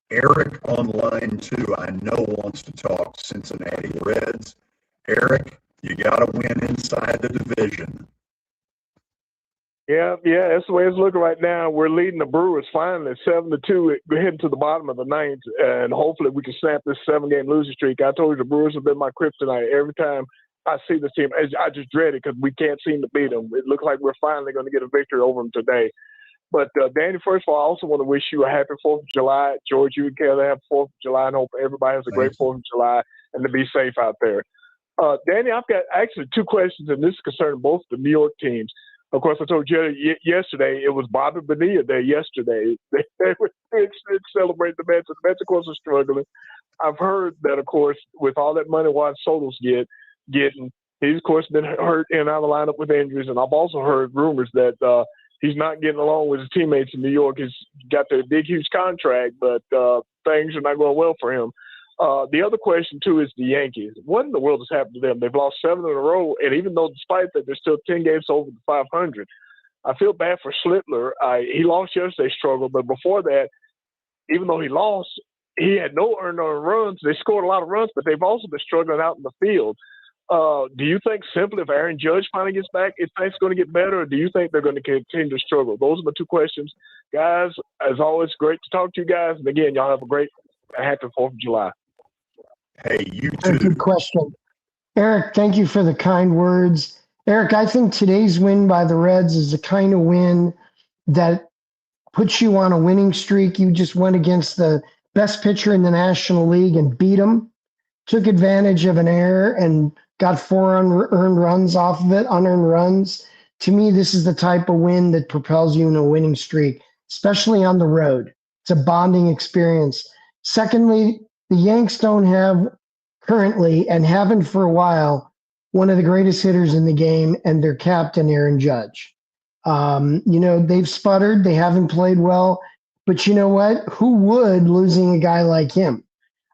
Eric on line 2, I know wants to talk Cincinnati Reds. Eric, you got to win inside the division.
Yeah, that's the way it's looking right now. We're leading the Brewers finally 7-2, heading to the bottom of the ninth, and hopefully we can snap this 7-game losing streak. I told you the Brewers have been my kryptonite. Every time I see this team, I just dread it because we can't seem to beat them. It looks like we're finally going to get a victory over them today. But, Danny, first of all, I also want to wish you a happy 4th of July. George, you and Kelly have 4th of July, and hope everybody has a great 4th of July and to be safe out there. Danny, I've got actually 2 questions, and this is concerning both the New York teams. Of course, I told you yesterday it was Bobby Bonilla Day yesterday. They were celebrating the Mets. The Mets, of course, are struggling. I've heard that, of course, with all that money Juan Soto's getting, he's, of course, been hurt and out of the lineup with injuries. And I've also heard rumors that he's not getting along with his teammates in New York. He's got the big, huge contract, but things are not going well for him. The other question, too, is the Yankees. What in the world has happened to them? They've lost 7 in a row, and even though despite that, they're still 10 games over the 500. I feel bad for Schlittler. He lost yesterday, struggled, but before that, even though he lost, he had no earned runs. They scored a lot of runs, but they've also been struggling out in the field. Do you think simply if Aaron Judge finally gets back, is things going to get better, or do you think they're going to continue to struggle? Those are my 2 questions. Guys, as always, great to talk to you guys. And again, y'all have a happy 4th of July.
Hey, you too.
Very good question. Eric, thank you for the kind words. Eric, I think today's win by the Reds is the kind of win that puts you on a winning streak. You just went against the best pitcher in the National League and beat him, took advantage of an error and got 4 unearned runs off of it, unearned runs. To me, this is the type of win that propels you in a winning streak, especially on the road. It's a bonding experience. Secondly, the Yanks don't have currently, and haven't for a while, one of the greatest hitters in the game, and their captain, Aaron Judge. They've sputtered. They haven't played well. But you know what? Who would, losing a guy like him?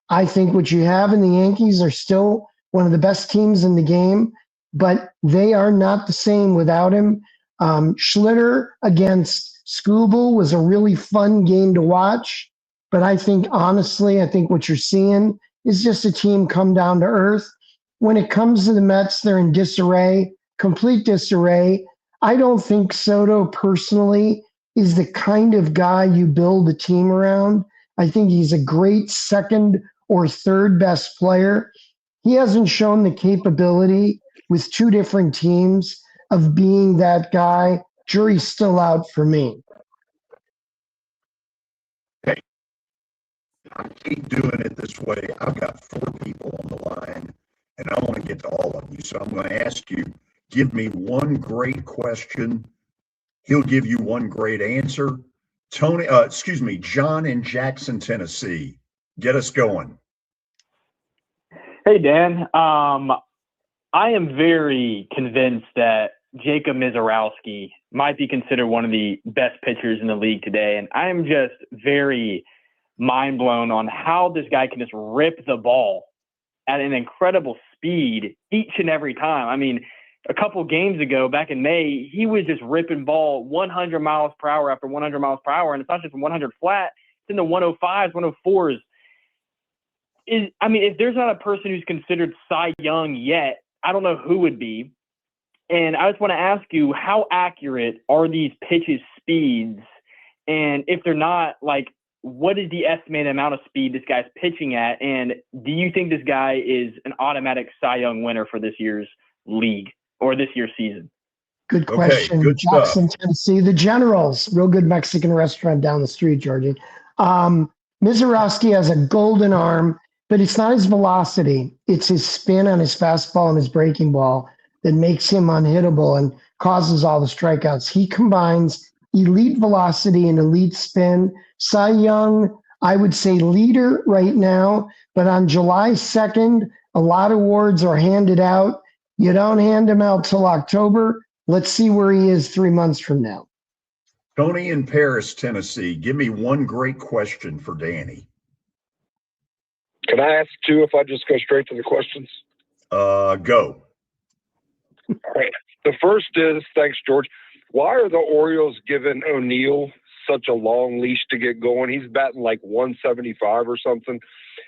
I think what you have in the Yankees are still one of the best teams in the game, but they are not the same without him. Schlitter against Skubal was a really fun game to watch. But I think, honestly, what you're seeing is just a team come down to earth. When it comes to the Mets, they're in disarray, complete disarray. I don't think Soto personally is the kind of guy you build a team around. I think he's a great 2nd or 3rd best player. He hasn't shown the capability with 2 different teams of being that guy. Jury's still out for me.
I keep doing it this way. I've got 4 people on the line, and I want to get to all of you. So I'm going to ask you, give me one great question. He'll give you one great answer. John in Jackson, Tennessee. Get us going.
Hey, Dan. I am very convinced that Jacob Mizorowski might be considered one of the best pitchers in the league today. And I am just very mind blown on how this guy can just rip the ball at an incredible speed each and every time. I mean, a couple games ago, back in May, he was just ripping ball 100 miles per hour after 100 miles per hour. And it's not just 100 flat, it's in the 105s, 104s. If there's not a person who's considered Cy Young yet, I don't know who would be. And I just want to ask you, how accurate are these pitches' speeds? And if they're not, what is the estimated amount of speed this guy's pitching at? And do you think this guy is an automatic Cy Young winner for this year's league or this year's season?
Good question.
Okay, good
Jackson,
stuff.
Tennessee. The Generals, real good Mexican restaurant down the street, Georgie. Mizorowski has a golden arm, but it's not his velocity. It's his spin on his fastball and his breaking ball that makes him unhittable and causes all the strikeouts. He combines elite velocity and elite spin. Cy Young, I would say leader right now, but on July 2nd, a lot of awards are handed out. You don't hand them out till October. Let's see where he is 3 months from now.
Tony in Paris, Tennessee. Give me one great question for Danny.
Can I ask 2 if I just go straight to the questions?
Go.
All right. The first is, thanks, George. Why are the Orioles giving O'Neill such a long leash to get going? He's batting like 175 or something.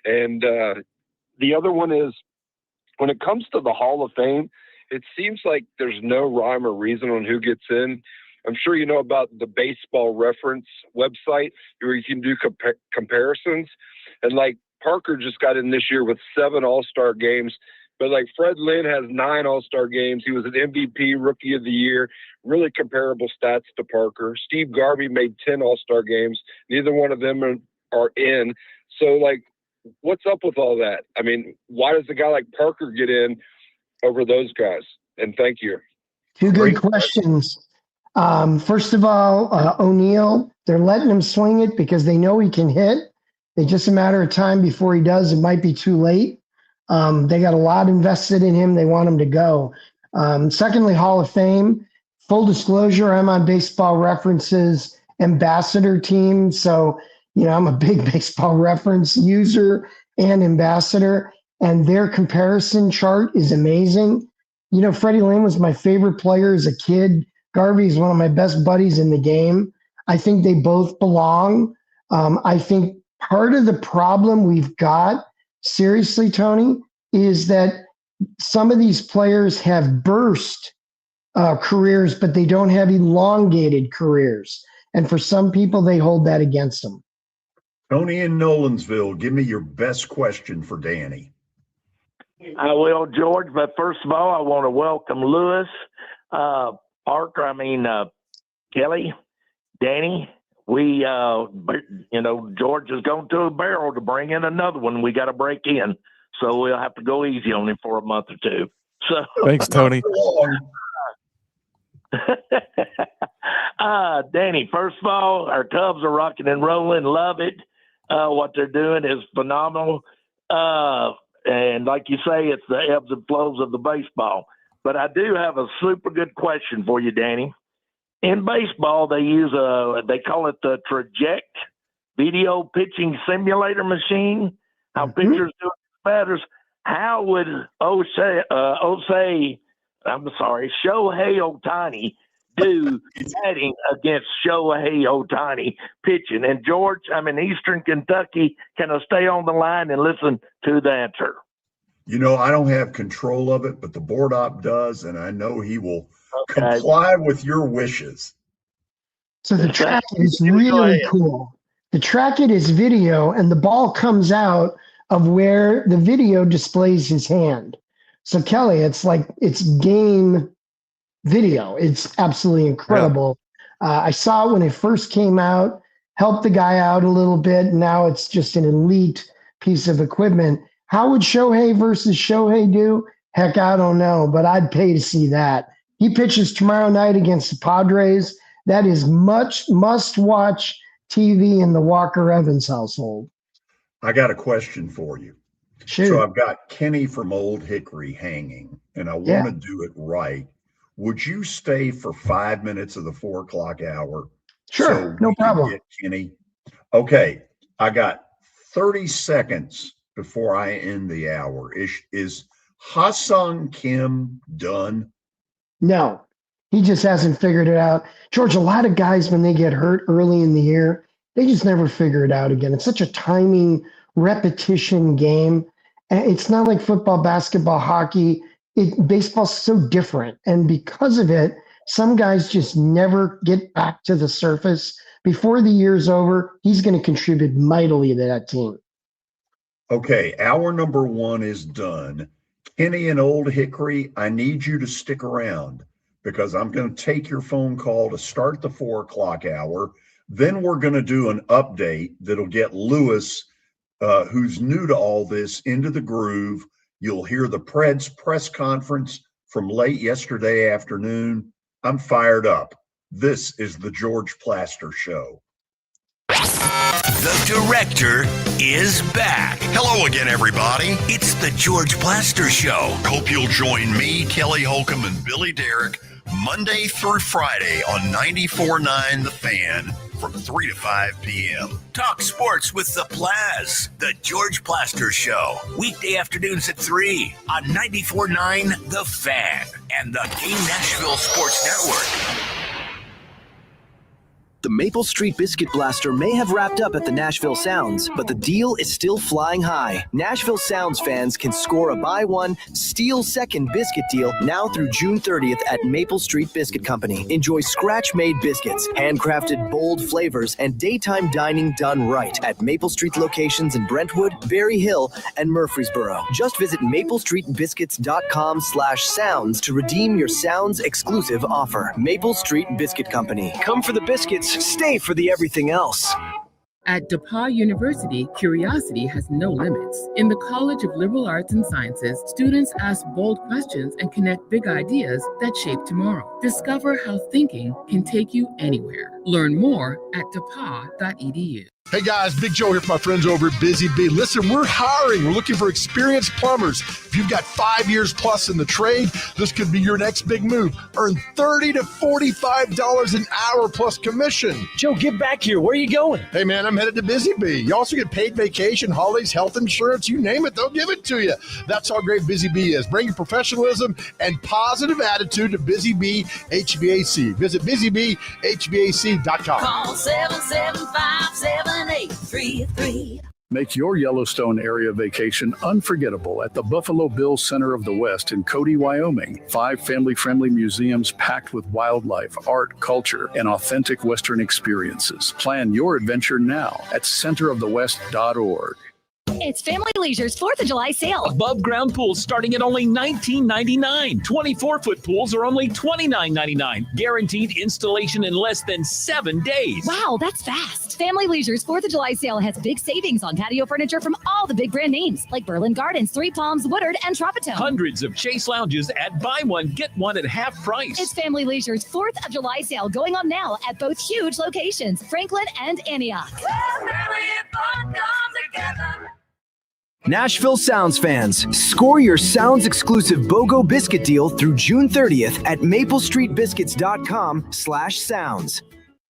And the other one is, when it comes to the Hall of Fame, it seems like there's no rhyme or reason on who gets in. I'm sure you know about the Baseball Reference website where you can do comparisons. And like Parker just got in this year with 7 All-Star games. But like Fred Lynn has 9 All-Star games. He was an MVP, Rookie of the Year, really comparable stats to Parker. Steve Garvey made 10 All-Star games. Neither one of them are in. So, like, what's up with all that? I mean, why does a guy like Parker get in over those guys? And thank you.
Two good questions. First of all, O'Neill, they're letting him swing it because they know he can hit. It's just a matter of time before he does. It might be too late. They got a lot invested in him. They want him to go. Secondly, Hall of Fame. Full disclosure, I'm on Baseball Reference's ambassador team. So, I'm a big Baseball Reference user and ambassador. And their comparison chart is amazing. Freddie Lynn was my favorite player as a kid. Garvey is one of my best buddies in the game. I think they both belong. I think part of the problem we've got, seriously, Tony, is that some of these players have burst careers, but they don't have elongated careers. And for some people, they hold that against them.
Tony in Nolansville, give me your best question for Danny.
I will, George. But first of all, I want to welcome Lewis, Parker, Kelly, Danny. We, George is going to a barrel to bring in another one. We got to break in. So we'll have to go easy on him for a month or two. So
thanks, Tony.
Danny, first of all, our Cubs are rocking and rolling. Love it. What they're doing is phenomenal. And like you say, it's the ebbs and flows of the baseball. But I do have a super good question for you, Danny. In baseball, they call it the Traject video pitching simulator machine. How pitchers do it, batters. How would Shohei Ohtani do batting against Shohei Ohtani pitching? And George, I'm in Eastern Kentucky. Can I stay on the line and listen to the answer?
I don't have control of it, but the board op does, and I know he will comply with your wishes.
So the track is really cool. The track it is video, and the ball comes out of where the video displays his hand. So Kelly, it's game video. It's absolutely incredible. Yeah. I saw it when it first came out, helped the guy out a little bit. Now it's just an elite piece of equipment. How would Shohei versus Shohei do? Heck, I don't know, but I'd pay to see that. He pitches tomorrow night against the Padres. That is much must-watch TV in the Walker Evans household.
I got a question for you.
Sure.
So I've got Kenny from Old Hickory hanging, and I want to do it right. Would you stay for 5 minutes of the 4 o'clock hour?
Sure, no problem.
Get Kenny. Okay, I got 30 seconds before I end the hour. Is Ha-Seong Kim done?
No, he just hasn't figured it out. George, a lot of guys, when they get hurt early in the year, they just never figure it out again. It's such a timing, repetition game. And it's not like football, basketball, hockey. Baseball's so different. And because of it, some guys just never get back to the surface. Before the year's over, he's going to contribute mightily to that team.
Okay, hour number 1 is done. Kenny and Old Hickory, I need you to stick around because I'm going to take your phone call to start the 4 o'clock hour. Then we're going to do an update that'll get Lewis, who's new to all this, into the groove. You'll hear the Preds press conference from late yesterday afternoon. I'm fired up. This is the George Plaster Show.
The director is back. Hello again, everybody. It's the George Plaster Show. Hope you'll join me, Kelly Holcomb, and Billy Derrick Monday through Friday on 94.9 The Fan from 3 to 5 p.m. Talk sports with the Plaz, the George Plaster Show. Weekday afternoons at 3 on 94.9 The Fan and the Game Nashville Sports Network.
The Maple Street Biscuit Blaster may have wrapped up at the Nashville Sounds, but the deal is still flying high. Nashville Sounds fans can score a buy one, steal second biscuit deal now through June 30th at Maple Street Biscuit Company. Enjoy scratch-made biscuits, handcrafted bold flavors, and daytime dining done right at Maple Street locations in Brentwood, Berry Hill, and Murfreesboro. Just visit maplestreetbiscuits.com/sounds to redeem your Sounds exclusive offer. Maple Street Biscuit Company. Come for the biscuits, stay for the everything else.
At DePauw University, curiosity has no limits. In the College of Liberal Arts and Sciences, students ask bold questions and connect big ideas that shape tomorrow. Discover how thinking can take you anywhere. Learn more at depaw.edu.
Hey guys, Big Joe here for my friends over at Busy Bee. Listen, we're hiring. We're looking for experienced plumbers. If you've got 5 years plus in the trade, this could be your next big move. Earn $30 to $45 an hour plus commission.
Joe, get back here. Where are you going?
Hey man, I'm headed to Busy Bee. You also get paid vacation, holidays, health insurance, you name it, they'll give it to you. That's how great Busy Bee is. Bring your professionalism and positive attitude to Busy Bee HVAC. Visit busybeehvac.com.
Call 775-7833.
Make your Yellowstone area vacation unforgettable at the Buffalo Bill Center of the West in Cody, Wyoming. 5 family-friendly museums packed with wildlife, art, culture, and authentic Western experiences. Plan your adventure now at centerofthewest.org.
It's Family Leisure's 4th of July sale.
Above ground pools starting at only $19.99. 24-foot pools are only $29.99. Guaranteed installation in less than 7 days.
Wow, that's fast. Family Leisure's 4th of July sale has big savings on patio furniture from all the big brand names like Berlin Gardens, Three Palms, Woodard, and Tropitone.
Hundreds of Chase lounges at buy one, get one at half price.
It's Family Leisure's 4th of July sale going on now at both huge locations, Franklin and Antioch.
Nashville Sounds fans, score your Sounds exclusive BOGO biscuit deal through June 30th at maplestreetbiscuits.com/sounds.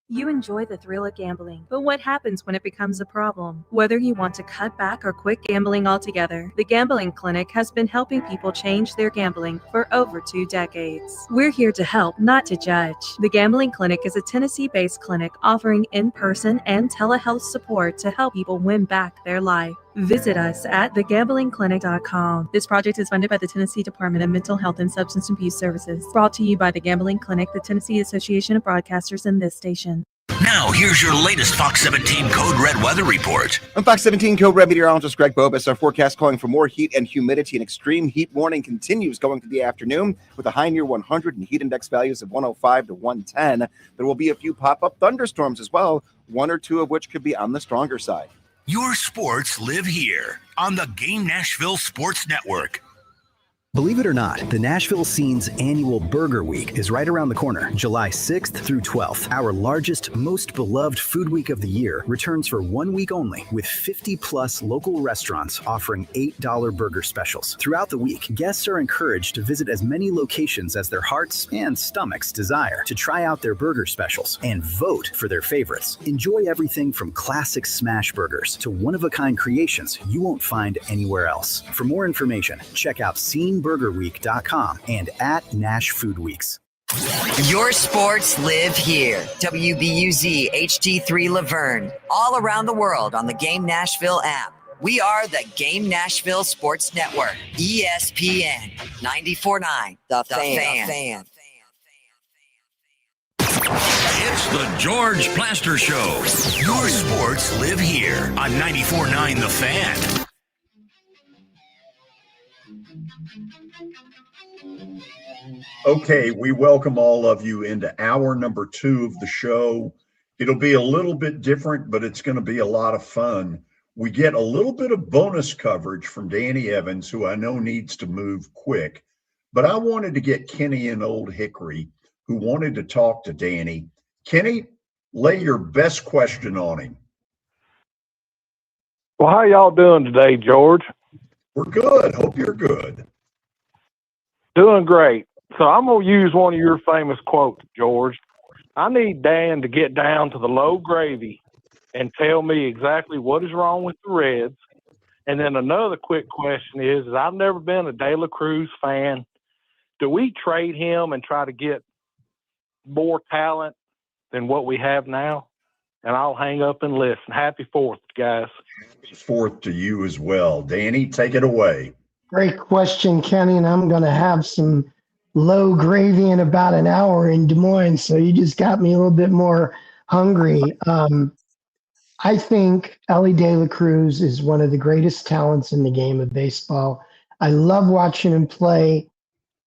You enjoy the thrill of gambling, but what happens when it becomes a problem? Whether you want to cut back or quit gambling altogether, the Gambling Clinic has been helping people change their gambling for over 2 decades. We're here to help, not to judge. The Gambling Clinic is a Tennessee-based clinic offering in-person and telehealth support to help people win back their life. Visit us at thegamblingclinic.com. This project is funded by the Tennessee Department of Mental Health and Substance Abuse Services. Brought to you by the Gambling Clinic, the Tennessee Association of Broadcasters, and this station.
Now, here's your latest Fox 17 Code Red weather report.
I'm Fox 17 Code Red meteorologist Greg Bobus. Our forecast calling for more heat and humidity. An extreme heat warning continues going through the afternoon with a high near 100 and heat index values of 105 to 110. There will be a few pop-up thunderstorms as well, 1 or 2 of which could be on the stronger side.
Your sports live here on the Game Nashville Sports Network.
Believe it or not, the Nashville Scene's annual Burger Week is right around the corner. July 6th through 12th, our largest, most beloved food week of the year returns for 1 week only with 50-plus local restaurants offering $8 burger specials. Throughout the week, guests are encouraged to visit as many locations as their hearts and stomachs desire to try out their burger specials and vote for their favorites. Enjoy everything from classic smash burgers to one-of-a-kind creations you won't find anywhere else. For more information, check out SceneBurgerWeek.com and at Nash Food Weeks.
Your sports live here. WBUZ HD3 Laverne. All around the world on the Game Nashville app. We are the Game Nashville Sports Network. ESPN 94.9. The Fan.
It's the George Plaster Show. Your sports live here on 94.9 The Fan.
Okay, we welcome all of you into hour number 2 of the show. It'll be a little bit different, but it's going to be a lot of fun. We get a little bit of bonus coverage from Danny Evans, who I know needs to move quick. But I wanted to get Kenny in Old Hickory, who wanted to talk to Danny. Kenny, lay your best question on him.
Well, how y'all doing today, George?
We're good. Hope you're good.
Doing great. So I'm going to use one of your famous quotes, George. I need Dan to get down to the low gravy and tell me exactly what is wrong with the Reds. And then another quick question is I've never been a De La Cruz fan. Do we trade him and try to get more talent
than what we have now, and I'll hang up and listen. Happy 4th, guys.
Happy 4th to you as well. Danny, take it away.
Great question, Kenny, and I'm going to have some low gravy in about an hour in Des Moines, so you just got me a little bit more hungry. I think Ellie De La Cruz is one of the greatest talents in the game of baseball. I love watching him play.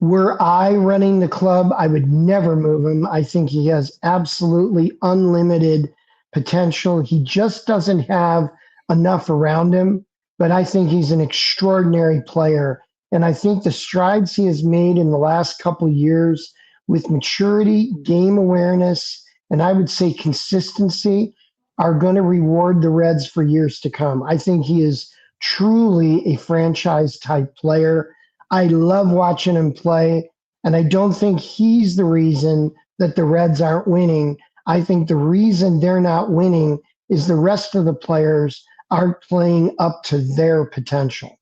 Were I running the club, I would never move him. I think he has absolutely unlimited potential. He just doesn't have enough around him, but I think he's an extraordinary player. And I think the strides he has made in the last couple years with maturity, game awareness, and I would say consistency are going to reward the Reds for years to come. I think he is truly a franchise type player. I love watching him play, and I don't think he's the reason that the Reds aren't winning. I think the reason they're not winning is the rest of the players aren't playing up to their potential.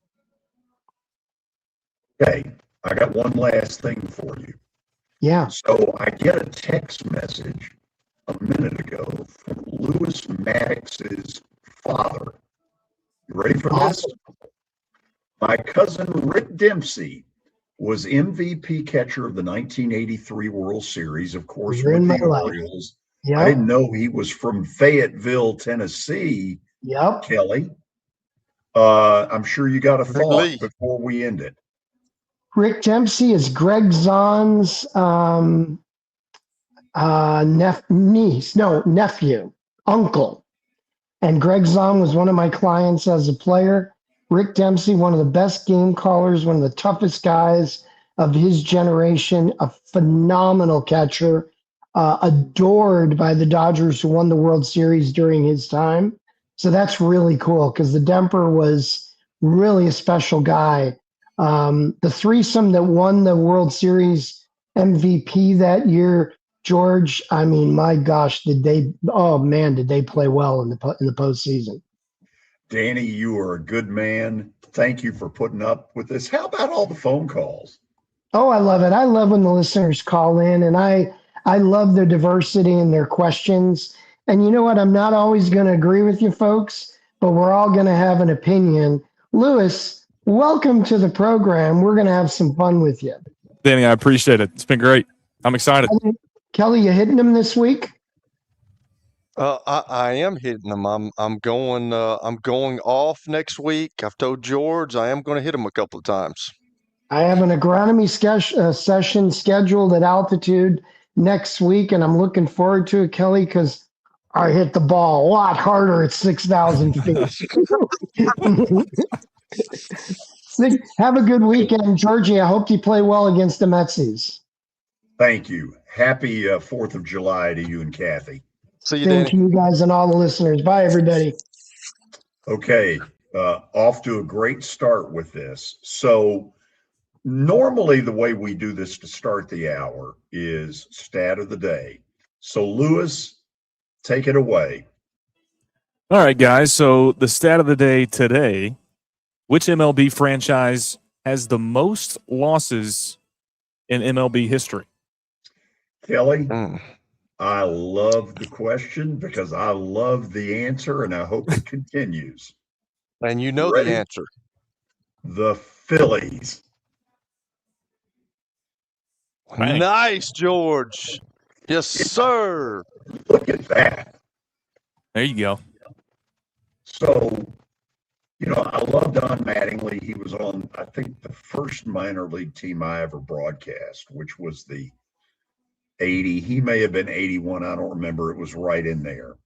Okay, I got one last thing for you.
Yeah.
So I get a text message a minute ago from Lewis Maddox's father. You ready for this? My cousin Rick Dempsey was MVP catcher of the 1983 World Series, of course, with the Orioles.
Yep.
I didn't know he was from Fayetteville, Tennessee.
Yep.
Kelly. I'm sure you got a thought before we end it.
Rick Dempsey is Greg Zahn's nephew, uncle. And Greg Zahn was one of my clients as a player. Rick Dempsey, one of the best game callers, one of the toughest guys of his generation, a phenomenal catcher, adored by the Dodgers who won the World Series during his time. So that's really cool because the Demper was really a special guy. The threesome that won the World Series MVP that year, George, I mean, my gosh, did they play well in the postseason.
Danny, you are a good man. Thank you for putting up with this. How about all the phone calls?
Oh, I love it. I love when the listeners call in, and I love their diversity and their questions. And you know what? I'm not always going to agree with you folks, but we're all going to have an opinion. Lewis, welcome to the program. We're going to have some fun with you.
Danny, I appreciate it. It's been great. I'm excited.
Kelly, you hitting them this week?
I am hitting them. I'm going off next week. I've told George I am going to hit him a couple of times.
I have an agronomy session scheduled at altitude next week, and I'm looking forward to it, Kelly, because I hit the ball a lot harder at 6,000 feet. Have a good weekend, Georgie. I hope you play well against the Metsies.
Thank you. Happy 4th of July to you and Kathy.
See you,
Thank you guys and all the listeners. Bye, everybody.
Okay, off to a great start with this. So normally the way we do this to start the hour is stat of the day. So Lewis, take it away.
All right, guys. So the stat of the day today, which MLB franchise has the most losses in MLB history?
Kelly, I love the question because I love the answer, and I hope it continues.
And you know
Ready?
The answer.
The Phillies.
Nice, George. Yes, sir.
Look at that.
There you go.
So, I love Don Mattingly. He was on, I think, the first minor league team I ever broadcast, which was the 80. He may have been 81. I don't remember. It was right in there.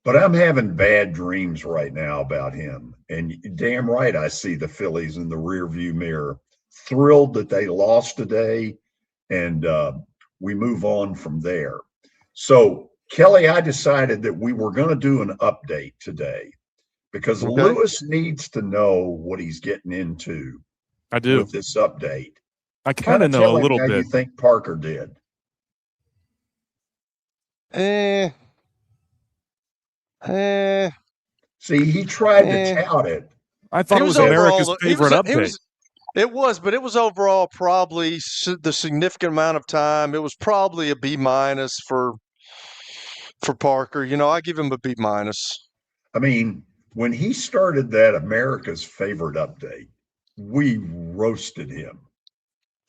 But I'm having bad dreams right now about him. And damn right, I see the Phillies in the rearview mirror. Thrilled that they lost today, and we move on from there. So, Kelly, I decided that we were going to do an update today because Lewis needs to know what he's getting into.
I do.
With this update.
I kind of know a little
how
bit.
You think Parker did? See, he tried to tout it.
I thought it was America's favorite update.
It was, but it was overall probably the significant amount of time. It was probably a B- for for Parker. I give him a B-.
I mean, when he started that America's Favorite update, we roasted him.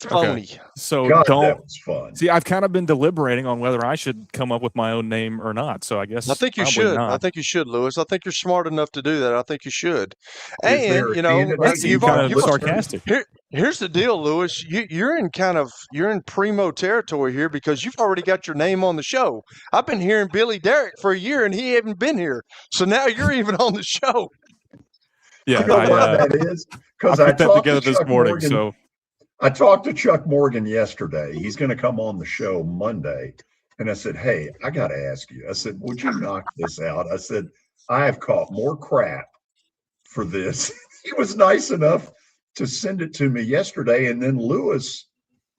Phony.
Okay. So
God,
don't
that was fun.
see. I've kind of been deliberating on whether I should come up with my own name or not. So I guess
I think you
probably
should.
not.
I think you should, Lewis. I think you're smart enough to do that. I think you should.
Is there
And
a candidate
that seemed
you
kind
want
of
listeners?
sarcastic.
Here's the deal, Lewis. You're in primo territory here because you've already got your name on the show. I've been hearing Billy Derrick for a year, and he hasn't been here. So now you're even on the show.
Yeah,
You know why that is? Because I
put that
talked
together
to
this
Chuck
morning.
Morgan.
So
I talked to Chuck Morgan yesterday. He's going to come on the show Monday. And I said, hey, I got to ask you. I said, would you knock this out? I said, I have caught more crap for this. He was nice enough to send it to me yesterday. And then Lewis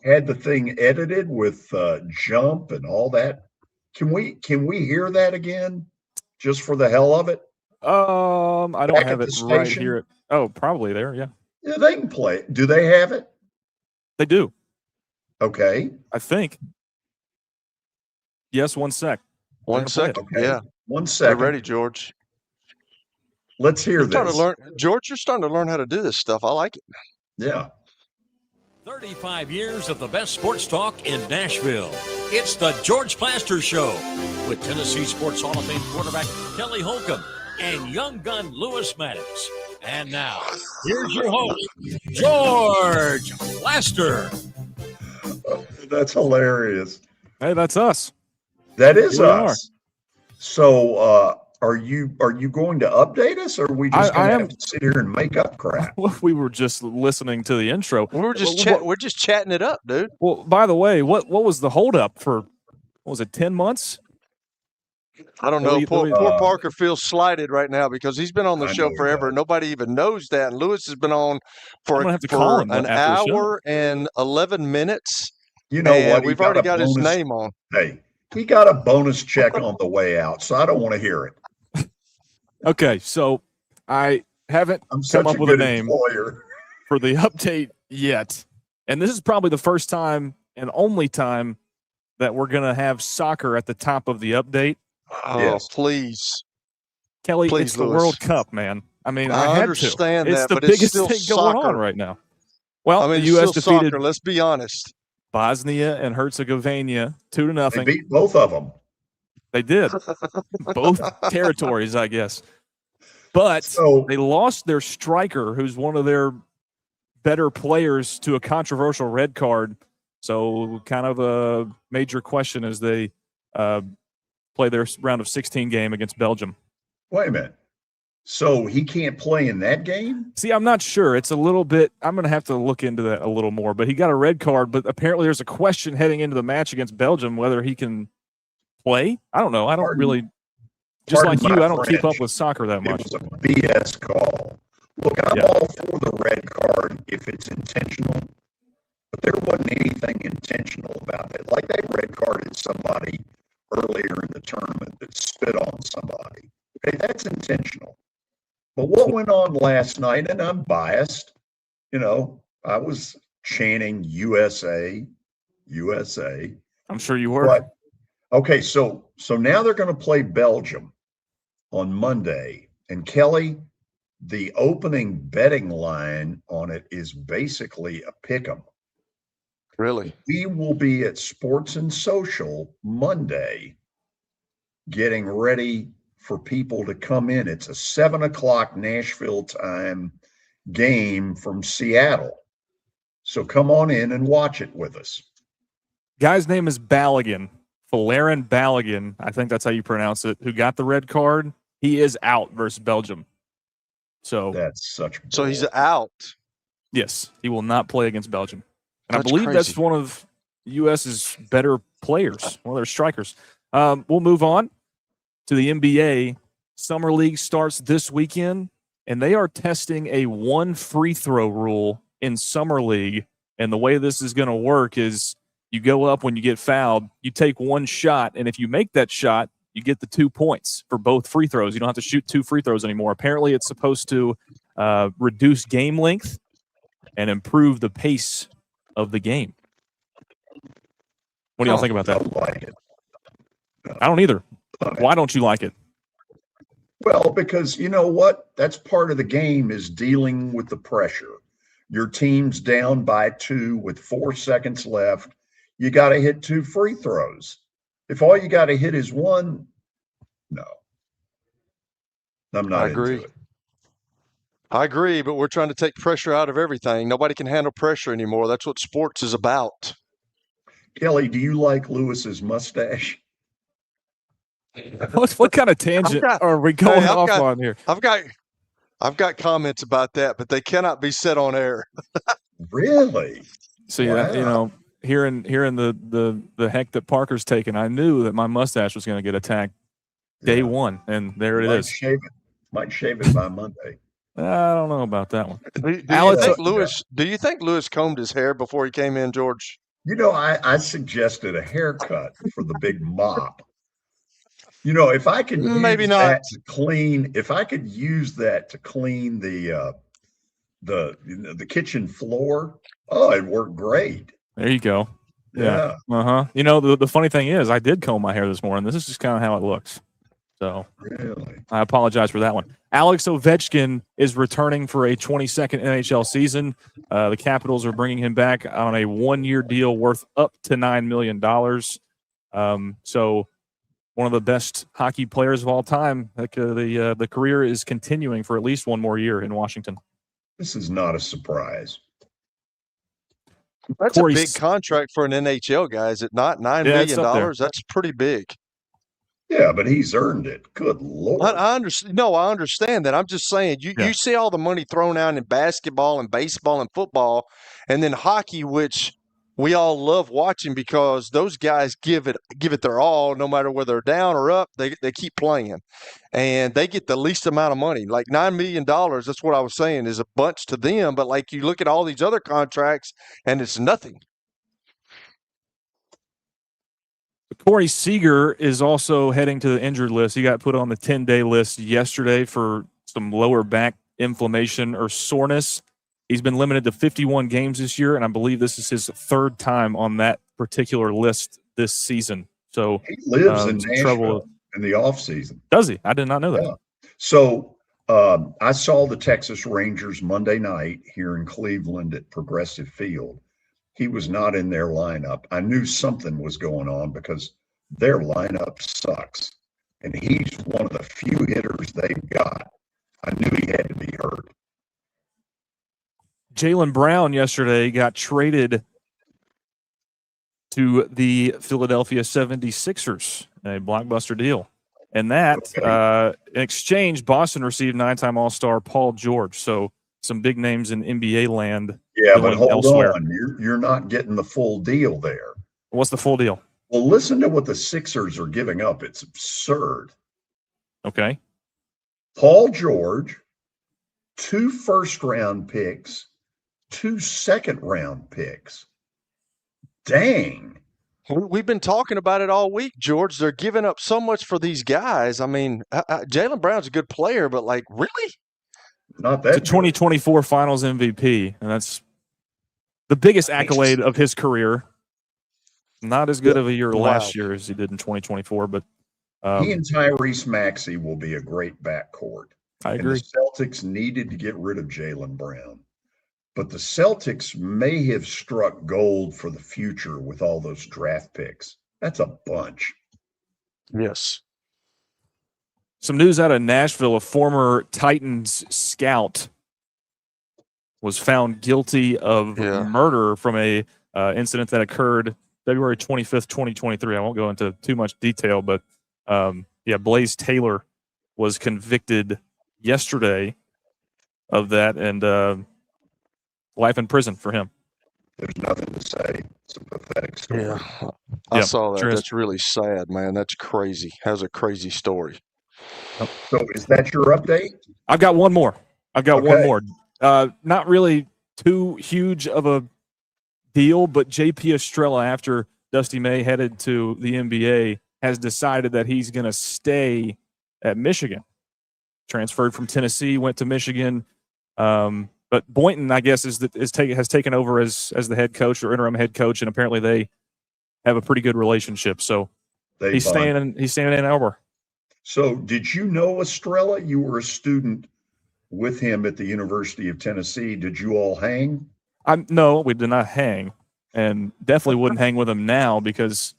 had the thing edited with jump and all that. Can we hear that again just for the hell of it?
I don't
Back
have
at
it
the
right
station?
here. Oh, probably there. Yeah,
Yeah, they can play it. Do they have it?
they do.
Okay.
I think. Yes, 1 sec.
One second.
Okay.
Yeah.
1
We're
second.
ready, George.
Let's hear
You're starting
this.
to learn, George, you're starting to learn how to do this stuff. I like it.
Yeah.
35 years of the best sports talk in Nashville. It's the George Plaster Show with Tennessee Sports Hall of Fame quarterback Kelly Holcomb and young gun Lewis Maddox. And now, here's your host, George Plaster.
That's hilarious.
Hey, that's us.
That is
Here we are.
us. So are you going to update us, or are we just going to have to sit here and make up crap?
We were just listening to the intro.
We're just chatting it up, dude.
Well, by the way, what was the holdup for? What was it, 10 months?
I don't know. Poor Parker feels slighted right now because he's been on the show forever. Nobody even knows that. And Lewis has been on for an hour and 11 minutes.
You know what?
We've already got his name on.
Hey, he got a bonus check on the way out, so I don't want to hear it.
Okay, so I haven't come up with a name for the update yet. And this is probably the first time and only time that we're going to have soccer at the top of the update.
Oh, yes. Please.
Kelly,
please,
it's the
Lewis.
World Cup, man. I mean, I had
understand
to.
that,
it's the
but
biggest
it's still
thing going
soccer.
on right now. Well,
I mean,
the U.S.
it's still
defeated
soccer, let's be honest.
Bosnia and Herzegovina 2-0.
They beat both of them.
They did. Both territories, I guess. But they lost their striker, who's one of their better players, to a controversial red card. So kind of a major question as they play their round of 16 game against Belgium.
Wait a minute. So he can't play in that game?
See, I'm not sure. It's a little bit – I'm going to have to look into that a little more. But he got a red card, but apparently there's a question heading into the match against Belgium whether he can play. I don't know. I don't really – just like you, I don't keep up with soccer that much.
It was a BS call. Look, I'm all for the red card if it's intentional, but there wasn't anything intentional about it. Like they red carded somebody earlier in the tournament that spit on somebody. Okay, that's intentional. But what went on last night, and I'm biased, I was chanting USA, USA.
I'm sure you were.
But, okay, so now they're going to play Belgium on Monday. And Kelly, the opening betting line on it is basically a pick 'em.
Really?
We will be at Sports and Social Monday getting ready for people to come in. It's a 7:00 Nashville time game from Seattle. So come on in and watch it with us.
Guy's name is Balogun. Valerian Balogun, I think that's how you pronounce it, who got the red card. He is out versus Belgium. So
that's such bull.
So he's out.
Yes, he will not play against Belgium. And
That's
I believe
crazy.
that's one of U.S.'s better players, one of their strikers. We'll move on to the NBA. Summer League starts this weekend, and they are testing a 1 free throw rule in Summer League. And the way this is going to work is you go up when you get fouled, you take 1 shot, and if you make that shot, you get the 2 points for both free throws. You don't have to shoot 2 free throws anymore. Apparently, it's supposed to reduce game length and improve the pace of the game. What do y'all think about that?
I don't like it.
I don't either. Why don't you like it?
Well, because you know what? That's part of the game is dealing with the pressure. Your team's down by 2 with 4 seconds left. You got to hit 2 free throws. If all you got to hit is 1, no. I'm not into it.
I agree, but we're trying to take pressure out of everything. Nobody can handle pressure anymore. That's what sports is about.
Kelly, do you like Lewis's mustache?
What kind of tangent are we going off on here?
I've got comments about that, but they cannot be said on air.
Really?
See,
Wow.
hearing the heck that Parker's taken, I knew that my mustache was going to get attacked day one, and there it is.
Might shave it by Monday.
I don't know about that one.
Do you think Lewis combed his hair before he came in, George?
You know, I suggested a haircut for the big mop. You know, if I could use that to clean the kitchen floor, it'd work great.
There you go.
Yeah.
You know, the funny thing is, I did comb my hair this morning. This is just kind of how it looks. So
really,
I apologize for that one. Alex Ovechkin is returning for a 22nd NHL season. The Capitals are bringing him back on a 1-year deal worth up to $9 million. So one of the best hockey players of all time. The career is continuing for at least 1 more year in Washington.
This is not a surprise.
That's a big contract for an NHL guy, is it not? $9 million? That's pretty big.
Yeah, but he's earned it. Good Lord.
I understand. No, I understand that. I'm just saying, you see all the money thrown out in basketball and baseball and football, and then hockey, which we all love watching because those guys give it their all, no matter whether they're down or up. They keep playing, and they get the least amount of money. Like $9 million. That's what I was saying is a bunch to them. But like you look at all these other contracts, and it's nothing.
Corey Seager is also heading to the injured list. He got put on the 10-day list yesterday for some lower back inflammation or soreness. He's been limited to 51 games this year, and I believe this is his 3rd time on that particular list this season. So
he lives in Nashville in the offseason.
Does he? I did not know that.
Yeah. So I saw the Texas Rangers Monday night here in Cleveland at Progressive Field. He was not in their lineup. I knew something was going on because their lineup sucks. And he's one of the few hitters they've got. I knew he had to be hurt.
Jaylen Brown yesterday got traded to the Philadelphia 76ers, a blockbuster deal. And that, in exchange, Boston received 9-time All-Star Paul George. So some big names in NBA land.
Yeah, but hold on. You're not getting the full deal there.
What's the full deal?
Well, listen to what the Sixers are giving up. It's absurd.
Okay.
Paul George, 2 first-round picks, 2 second-round picks. Dang.
We've been talking about it all week, George. They're giving up so much for these guys. I mean, Jaylen Brown's a good player, but like, really?
Not that.
It's a 2024 Finals MVP, and that's the biggest accolade of his career. Not as good of a year last year as he did in 2024, but
he and Tyrese Maxey will be a great backcourt.
I agree.
And the Celtics needed to get rid of Jaylen Brown, but the Celtics may have struck gold for the future with all those draft picks. That's a bunch.
Yes.
Some news out of Nashville: a former Titans scout was found guilty of murder from a incident that occurred February 25th, 2023. I won't go into too much detail, but Blaze Taylor was convicted yesterday of that, and life in prison for him.
There's nothing to say. It's a pathetic story.
Yeah, I saw that. Sure That's really sad, man. That's crazy. That's a crazy story.
So is that your update?
I've got one more. One more. Not really too huge of a deal, but JP Estrella, after Dusty May headed to the NBA, has decided that he's going to stay at Michigan. Transferred from Tennessee, went to Michigan. But Boynton, I guess, has taken over as the head coach or interim head coach, and apparently they have a pretty good relationship. So he's staying in Ann Arbor.
So did you know Estrella? You were a student with him at the University of Tennessee. Did you all hang?
No, we did not hang, and definitely wouldn't hang with him now because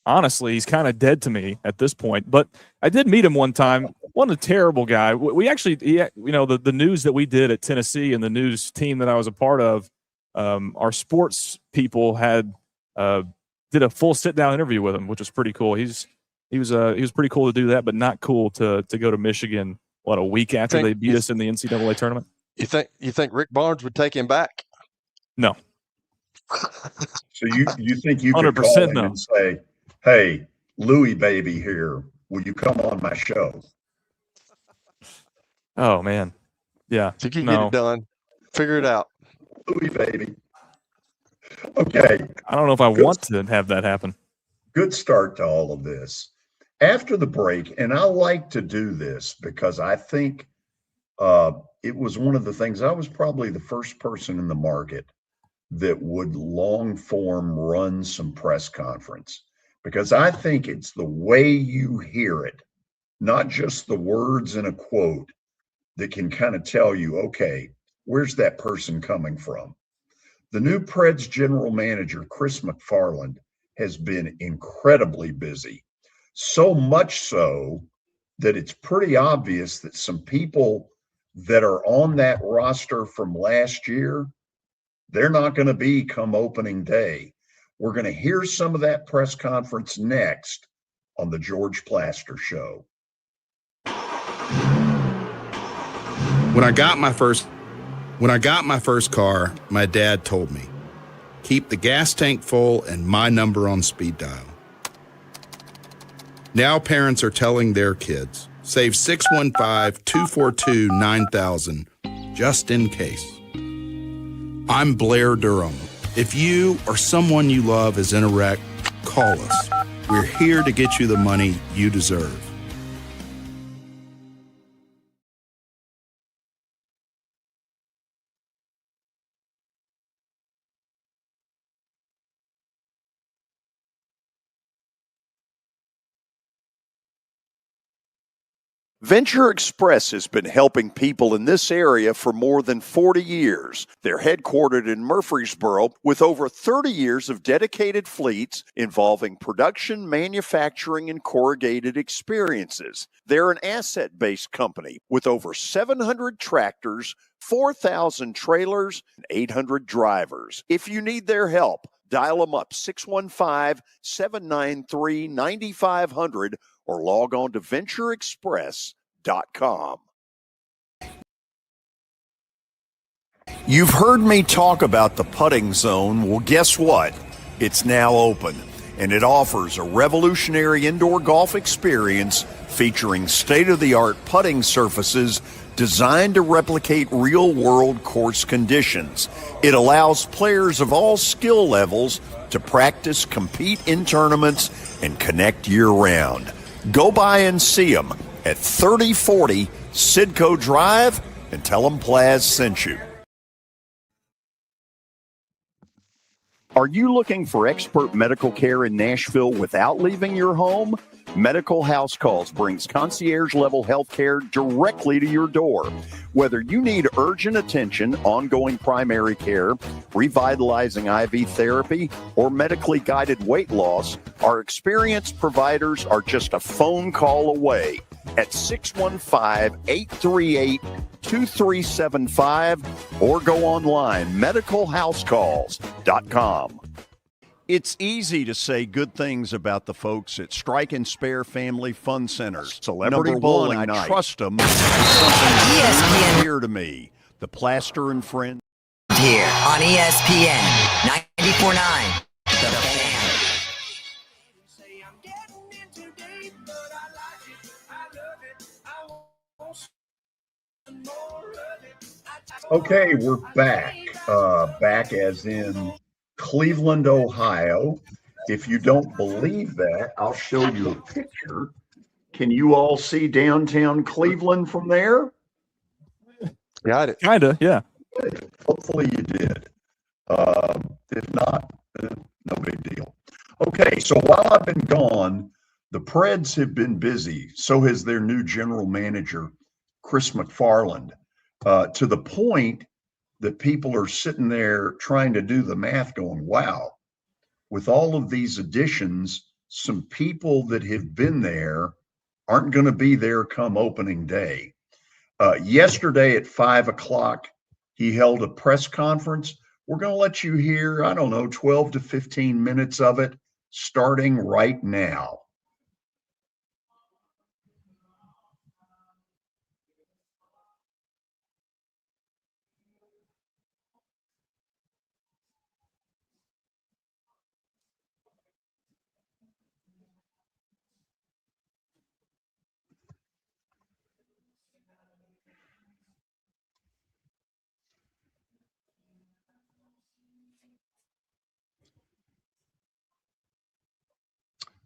honestly, he's kind of dead to me at this point. But I did meet him one time. What a terrible guy. We actually, the news that we did at Tennessee and the news team that I was a part of, our sports people had did a full sit down interview with him, which was pretty cool. He was pretty cool to do that, but not cool to go to Michigan a week after they beat us in the NCAA tournament.
You think Rick Barnes would take him back?
No.
So you think you could call him and say, "Hey, Louie baby here, will you come on my show?"
Oh man, yeah.
So you can get it done. Figure it out,
Louie baby. Okay.
I don't know if I want to have that happen.
Good start to all of this. After the break, and I like to do this because I think it was one of the things, I was probably the first person in the market that would long form run some press conference, because I think it's the way you hear it, not just the words in a quote, that can kind of tell you, okay, where's that person coming from? The new Preds general manager, Chris McFarland, has been incredibly busy. So much so that it's pretty obvious that some people that are on that roster from last year, they're not going to be come opening day. We're going to hear some of that press conference next on the George Plaster Show.
When I got my first car, my dad told me, keep the gas tank full and my number on speed dial. Now parents are telling their kids, save 615-242-9000 just in case. I'm Blair Durham. If you or someone you love is in a wreck, call us. We're here to get you the money you deserve.
Venture Express has been helping people in this area for more than 40 years. They're headquartered in Murfreesboro with over 30 years of dedicated fleets involving production, manufacturing, and corrugated experiences. They're an asset-based company with over 700 tractors, 4,000 trailers, and 800 drivers. If you need their help, dial them up 615-793-9500 or log on to ventureexpress.com. You've heard me talk about the putting zone. Well, guess what? It's now open, and it offers a revolutionary indoor golf experience featuring state-of-the-art putting surfaces designed to replicate real-world course conditions. It allows players of all skill levels to practice, compete in tournaments, and connect year-round. Go by and see them at 3040 Sidco Drive and tell them Plaz sent you. Are you looking for expert medical care in Nashville without leaving your home? Medical House Calls brings concierge-level health care directly to your door. Whether you need urgent attention, ongoing primary care, revitalizing IV therapy, or medically guided weight loss, our experienced providers are just a phone call away at 615-838-2375 or go online, medicalhousecalls.com. It's easy to say good things about the folks at Strike and Spare Family Fun Centers. Celebrity bowling night. I trust them. Something dear to me. The Plaster and Friends.
Here on ESPN 94.9. The Fan.
Okay, we're back. Back as in Cleveland, Ohio. If you don't believe that, I'll show you a picture. Can you all see downtown Cleveland from there?
Got it.
Kind of, yeah.
Hopefully you did. If not, no big deal. Okay, so while I've been gone, The Preds have been busy. So has their new general manager, Chris McFarland, to the point that people are sitting there trying to do the math going, wow, with all of these additions, some people that have been there aren't going to be there come opening day. Yesterday at 5:00, he held a press conference. We're going to let you hear, 12 to 15 minutes of it starting right now.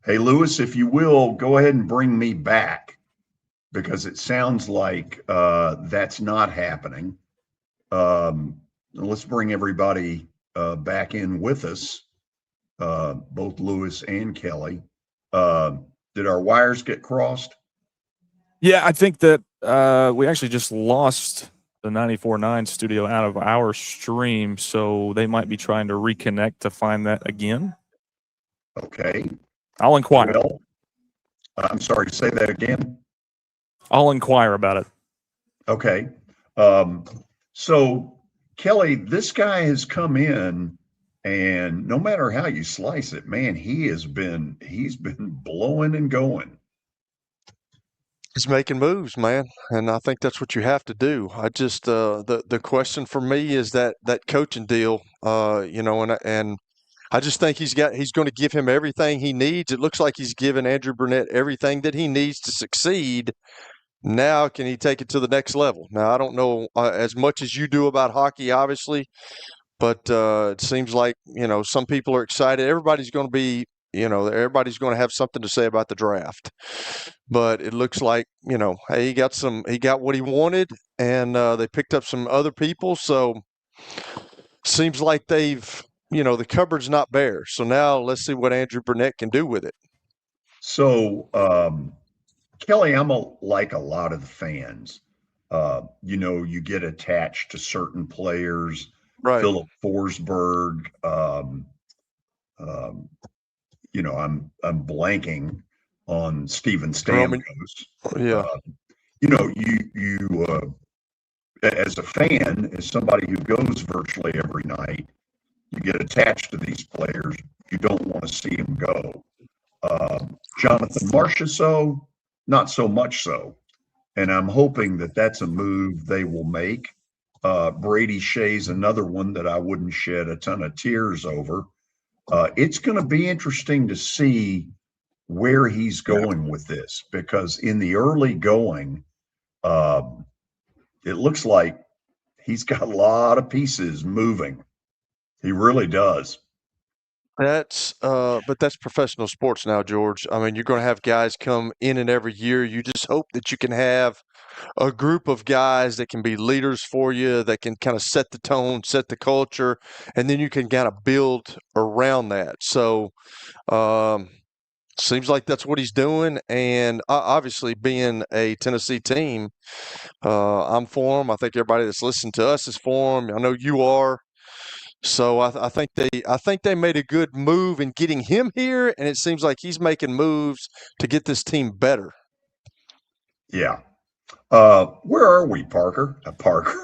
Hey, Lewis, if you will, go ahead and bring me back because it sounds like that's not happening. Let's bring everybody back in with us, both Lewis and Kelly. Did our wires get crossed?
Yeah, I think that we actually just lost the 94.9 studio out of our stream, so they might be trying to reconnect to find that again.
Okay.
I'll inquire.
Well, I'm sorry, say that again.
I'll inquire about it.
Okay. So, Kelly, this guy has come in, and no matter how you slice it, man, he's been blowing and going.
He's making moves, man, and I think that's what you have to do. I just the question for me is that coaching deal, and I just think he's going to give him everything he needs. It looks like he's given Andrew Burnett everything that he needs to succeed. Now, can he take it to the next level? Now, I don't know as much as you do about hockey, obviously, but it seems like, some people are excited. Everybody's going to be, everybody's going to have something to say about the draft. But it looks like, hey, he got what he wanted, and they picked up some other people. So seems like they've, the cupboard's not bare. So now let's see what Andrew Burnett can do with it.
So, Kelly, I'm like a lot of the fans. You get attached to certain players.
Right.
Philip Forsberg. I'm blanking on Steven Stamkos.
Yeah.
You as a fan, as somebody who goes virtually every night, you get attached to these players. You don't want to see them go. Jonathan Marchessault, not so much so. And I'm hoping that that's a move they will make. Brady Shea's another one that I wouldn't shed a ton of tears over. It's going to be interesting to see where he's going with this, because in the early going, it looks like he's got a lot of pieces moving. He really does.
But that's professional sports now, George. I mean, you're going to have guys come in and every year. You just hope that you can have a group of guys that can be leaders for you, that can kind of set the tone, set the culture, and then you can kind of build around that. So, seems like that's what he's doing. And obviously, being a Tennessee team, I'm for him. I think everybody that's listened to us is for him. I know you are. So I think they made a good move in getting him here, and it seems like he's making moves to get this team better.
Yeah. Where are we, Parker? Parker,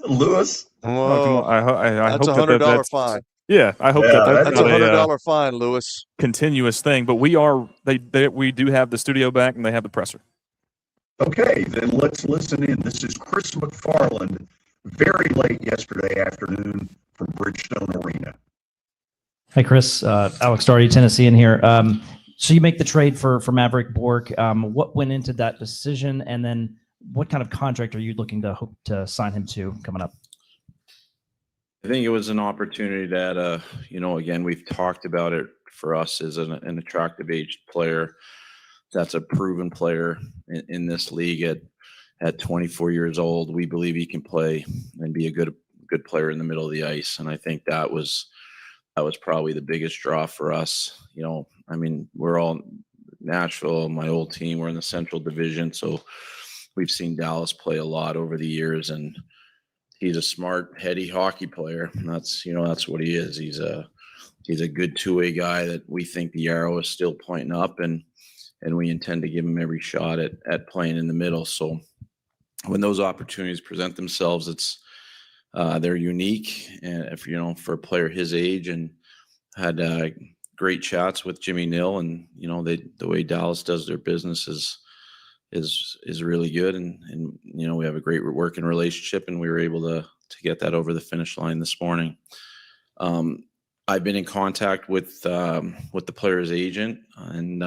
Lewis.
Well,
I
that's
hope
$100 fine.
Yeah, I hope
that's a $100 fine, Lewis.
Continuous thing, but we do have the studio back, and they have the presser.
Okay, then let's listen in. This is Chris McFarland, very late yesterday afternoon from Bridgestone Arena.
Hey, Chris. Alex Doherty, Tennessean here. So you make the trade for Maverick Bork. What went into that decision, and then what kind of contract are you looking to hope to sign him to coming up?
I think it was an opportunity that, again, we've talked about it for us as an attractive aged player. That's a proven player in this league at 24 years old. We believe he can play and be a good player in the middle of the ice. And I think that was probably the biggest draw for us. I mean, we're all, Nashville, my old team, we're in the Central Division, so we've seen Dallas play a lot over the years, and he's a smart, heady hockey player. That's what he is. He's a good two-way guy that we think the arrow is still pointing up, and we intend to give him every shot at playing in the middle. So when those opportunities present themselves, they're unique, and if for a player his age, and had great chats with Jimmy Nill, and the way Dallas does their business is really good, and we have a great working relationship, and we were able to get that over the finish line this morning. I've been in contact with the player's agent, and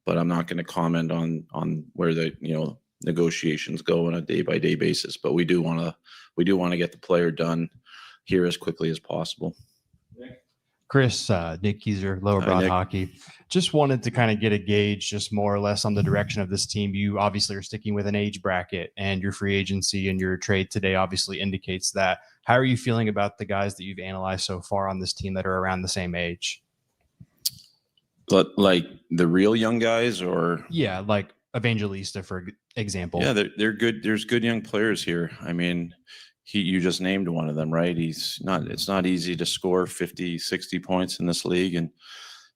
but I'm not going to comment on where the negotiations go on a day-by-day basis. But we do want to get the player done here as quickly as possible.
Chris, Nick Keyser, Lower Broad Hockey. Just wanted to kind of get a gauge, just more or less, on the direction of this team. You obviously are sticking with an age bracket, and your free agency and your trade today obviously indicates that. How are you feeling about the guys that you've analyzed so far on this team that are around the same age?
But like the real young guys, or
like Evangelista, for example.
Yeah, they're good. There's good young players here. I mean, you just named one of them, right? It's not easy to score 50, 60 points in this league,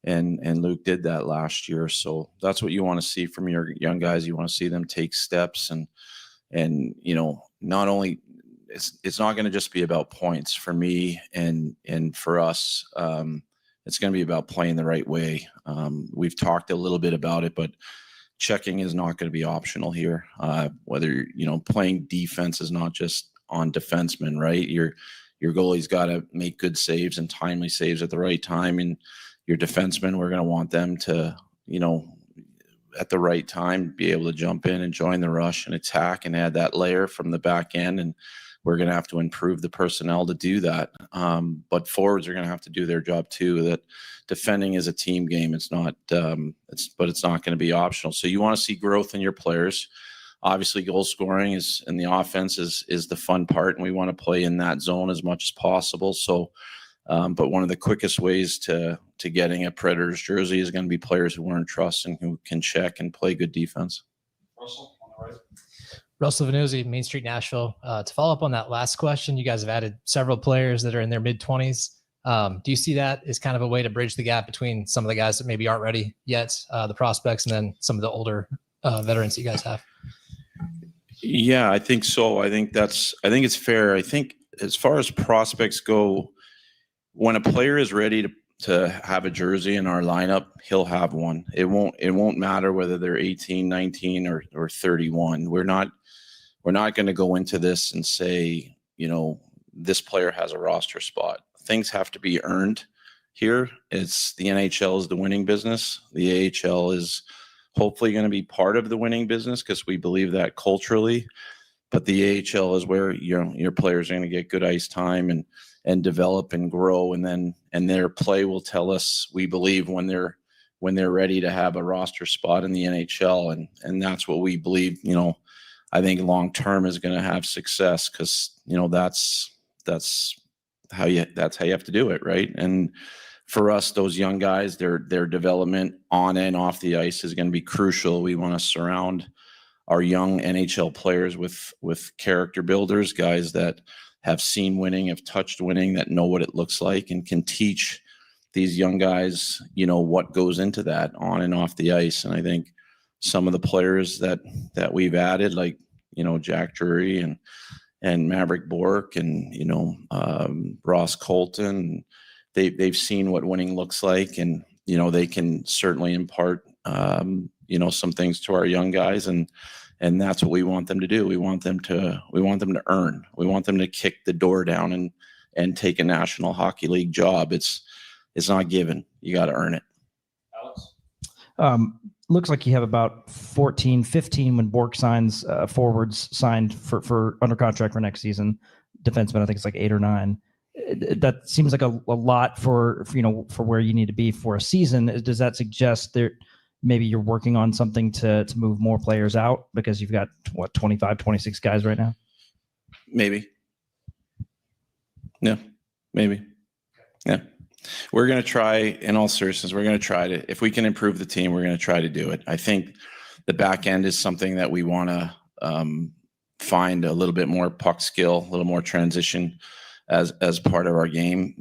and Luke did that last year. So that's what you want to see from your young guys. You want to see them take steps, and not only it's not going to just be about points for me and for us. It's going to be about playing the right way. We've talked a little bit about it, but checking is not going to be optional here. Whether playing defense is not just on defensemen, right? Your goalie's got to make good saves and timely saves at the right time, and your defensemen, we're going to want them to, at the right time, be able to jump in and join the rush and attack and add that layer from the back end. And we're going to have to improve the personnel to do that. But forwards are going to have to do their job too. That defending is a team game. It's not, but it's not going to be optional. So you want to see growth in your players. Obviously, goal scoring and the offense is the fun part, and we want to play in that zone as much as possible. So, but one of the quickest ways to getting a Predators jersey is going to be players who earn trust and who can check and play good defense.
Russell, on the right. Russell Vanuzzi, Main Street, Nashville. To follow up on that last question, you guys have added several players that are in their mid-20s. Do you see that as kind of a way to bridge the gap between some of the guys that maybe aren't ready yet, the prospects, and then some of the older veterans that you guys have?
Yeah, I think so. I think it's fair. I think as far as prospects go, when a player is ready to have a jersey in our lineup, he'll have one. It won't matter whether they're 18, 19, or 31. We're not going to go into this and say, this player has a roster spot. Things have to be earned here. It's the NHL is the winning business. The AHL is hopefully going to be part of the winning business because we believe that culturally. But the AHL is where your players are going to get good ice time and develop and grow, and their play will tell us, we believe, when they're ready to have a roster spot in the NHL, and that's what we believe. I think long term is going to have success because that's how you have to do it, right? And for us, those young guys, their development on and off the ice is going to be crucial. We want to surround our young NHL players with character builders, guys that have seen winning, have touched winning, that know what it looks like, and can teach these young guys, what goes into that on and off the ice. And I think some of the players that we've added, like, Jack Drury and Maverick Bork and, Ross Colton, they've seen what winning looks like, and, they can certainly impart, some things to our young guys, and that's what we want them to do. We want them to earn. We want them to kick the door down and take a National Hockey League job. It's not given. You got to earn it.
Alex? Looks like you have about 14, 15 when Bork signs, forwards signed for under contract for next season. Defenseman, I think it's like 8 or 9. That seems like a lot for where you need to be for a season. Does that suggest that maybe you're working on something to move more players out because you've got 25, 26 guys right now?
Maybe. Yeah, maybe. Yeah. We're going to try, in all seriousness, we're going to try to, if we can improve the team, we're going to try to do it. I think the back end is something that we want to find a little bit more puck skill, a little more transition as part of our game.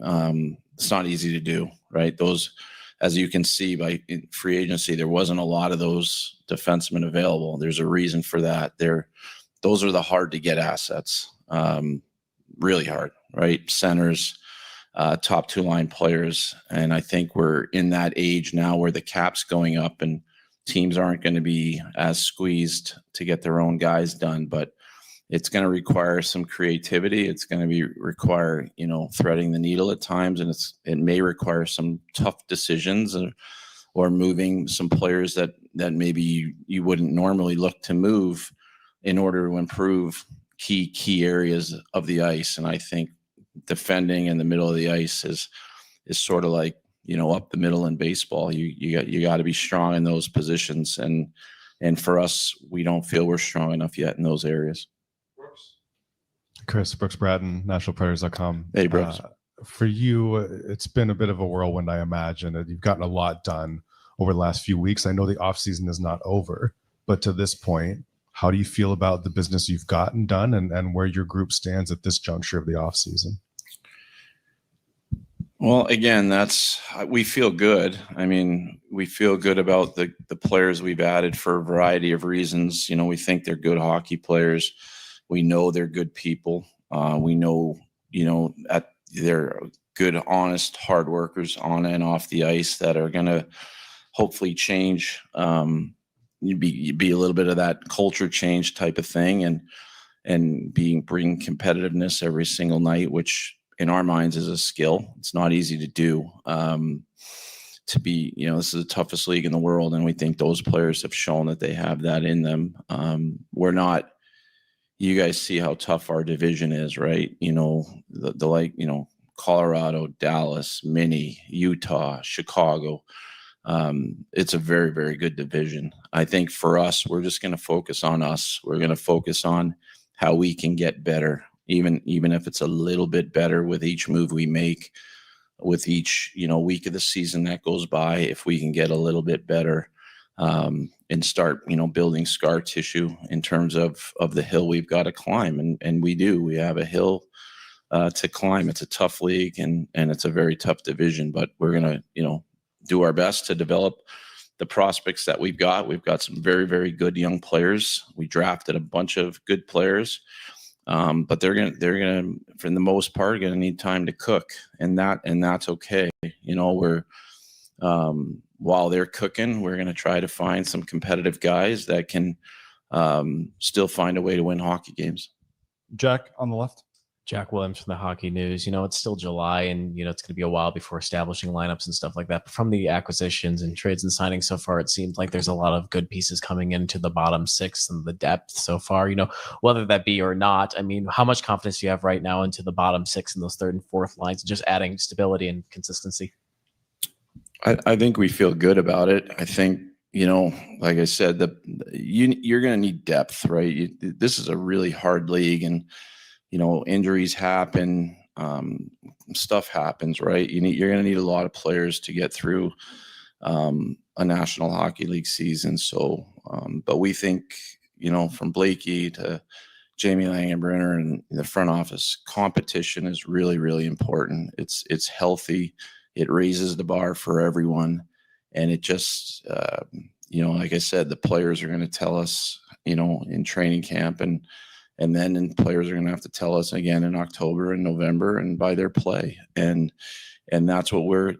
It's not easy to do, right? Those, as you can see by free agency, there wasn't a lot of those defensemen available. There's a reason for that. Those are the hard to get assets, really hard, right? Centers, top two line players. And I think we're in that age now where the cap's going up and teams aren't going to be as squeezed to get their own guys done, but it's going to require some creativity. It's going to require, threading the needle at times, and it may require some tough decisions or moving some players that maybe you wouldn't normally look to move in order to improve key areas of the ice. And I think defending in the middle of the ice is sort of like, up the middle in baseball. You got to be strong in those positions. And for us, we don't feel we're strong enough yet in those areas.
Chris, Brooks Bratton, nationalpredators.com.
Hey, Brooks.
For you, it's been a bit of a whirlwind, I imagine. You've gotten a lot done over the last few weeks. I know the offseason is not over, but to this point, how do you feel about the business you've gotten done and where your group stands at this juncture of the offseason?
Well, again, we feel good. I mean, we feel good about the players we've added for a variety of reasons. We think they're good hockey players. We know they're good people. We know, they're good, honest, hard workers on and off the ice that are going to hopefully change, you'd be a little bit of that culture change type of thing and bring competitiveness every single night, which in our minds is a skill. It's not easy to do. To be, this is the toughest league in the world, and we think those players have shown that they have that in them. We're not. You guys see how tough our division is, right? Colorado, Dallas, Minnie, Utah, Chicago. It's a very, very good division. I think for us, we're just going to focus on us. We're going to focus on how we can get better, even if it's a little bit better with each move we make, with each, week of the season that goes by. If we can get a little bit better, and start, building scar tissue in terms of the hill we've got to climb. And we do. We have a hill to climb. It's a tough league and it's a very tough division, but we're going to, do our best to develop the prospects that we've got. We've got some very, very good young players. We drafted a bunch of good players, but they're going to, for the most part, going to need time to cook, and that's okay. While they're cooking, we're going to try to find some competitive guys that can still find a way to win hockey games.
Jack on the left.
Jack Williams from the Hockey News. It's still July, and it's going to be a while before establishing lineups and stuff like that. But from the acquisitions and trades and signings so far, it seems like there's a lot of good pieces coming into the bottom six and the depth so far. Whether that be or not, I mean, how much confidence do you have right now into the bottom six and those third and fourth lines, just adding stability and consistency?
I think we feel good about it. I think, like I said, you're going to need depth, right? This is a really hard league, and injuries happen, stuff happens, right? You're going to need a lot of players to get through a National Hockey League season. So, but we think, from Blakey to Jamie Langenbrenner and the front office, competition is really, really important. It's healthy. It raises the bar for everyone. And it just, like I said, the players are going to tell us, in training camp, and then players are going to have to tell us again in October and November and by their play. And that's what we're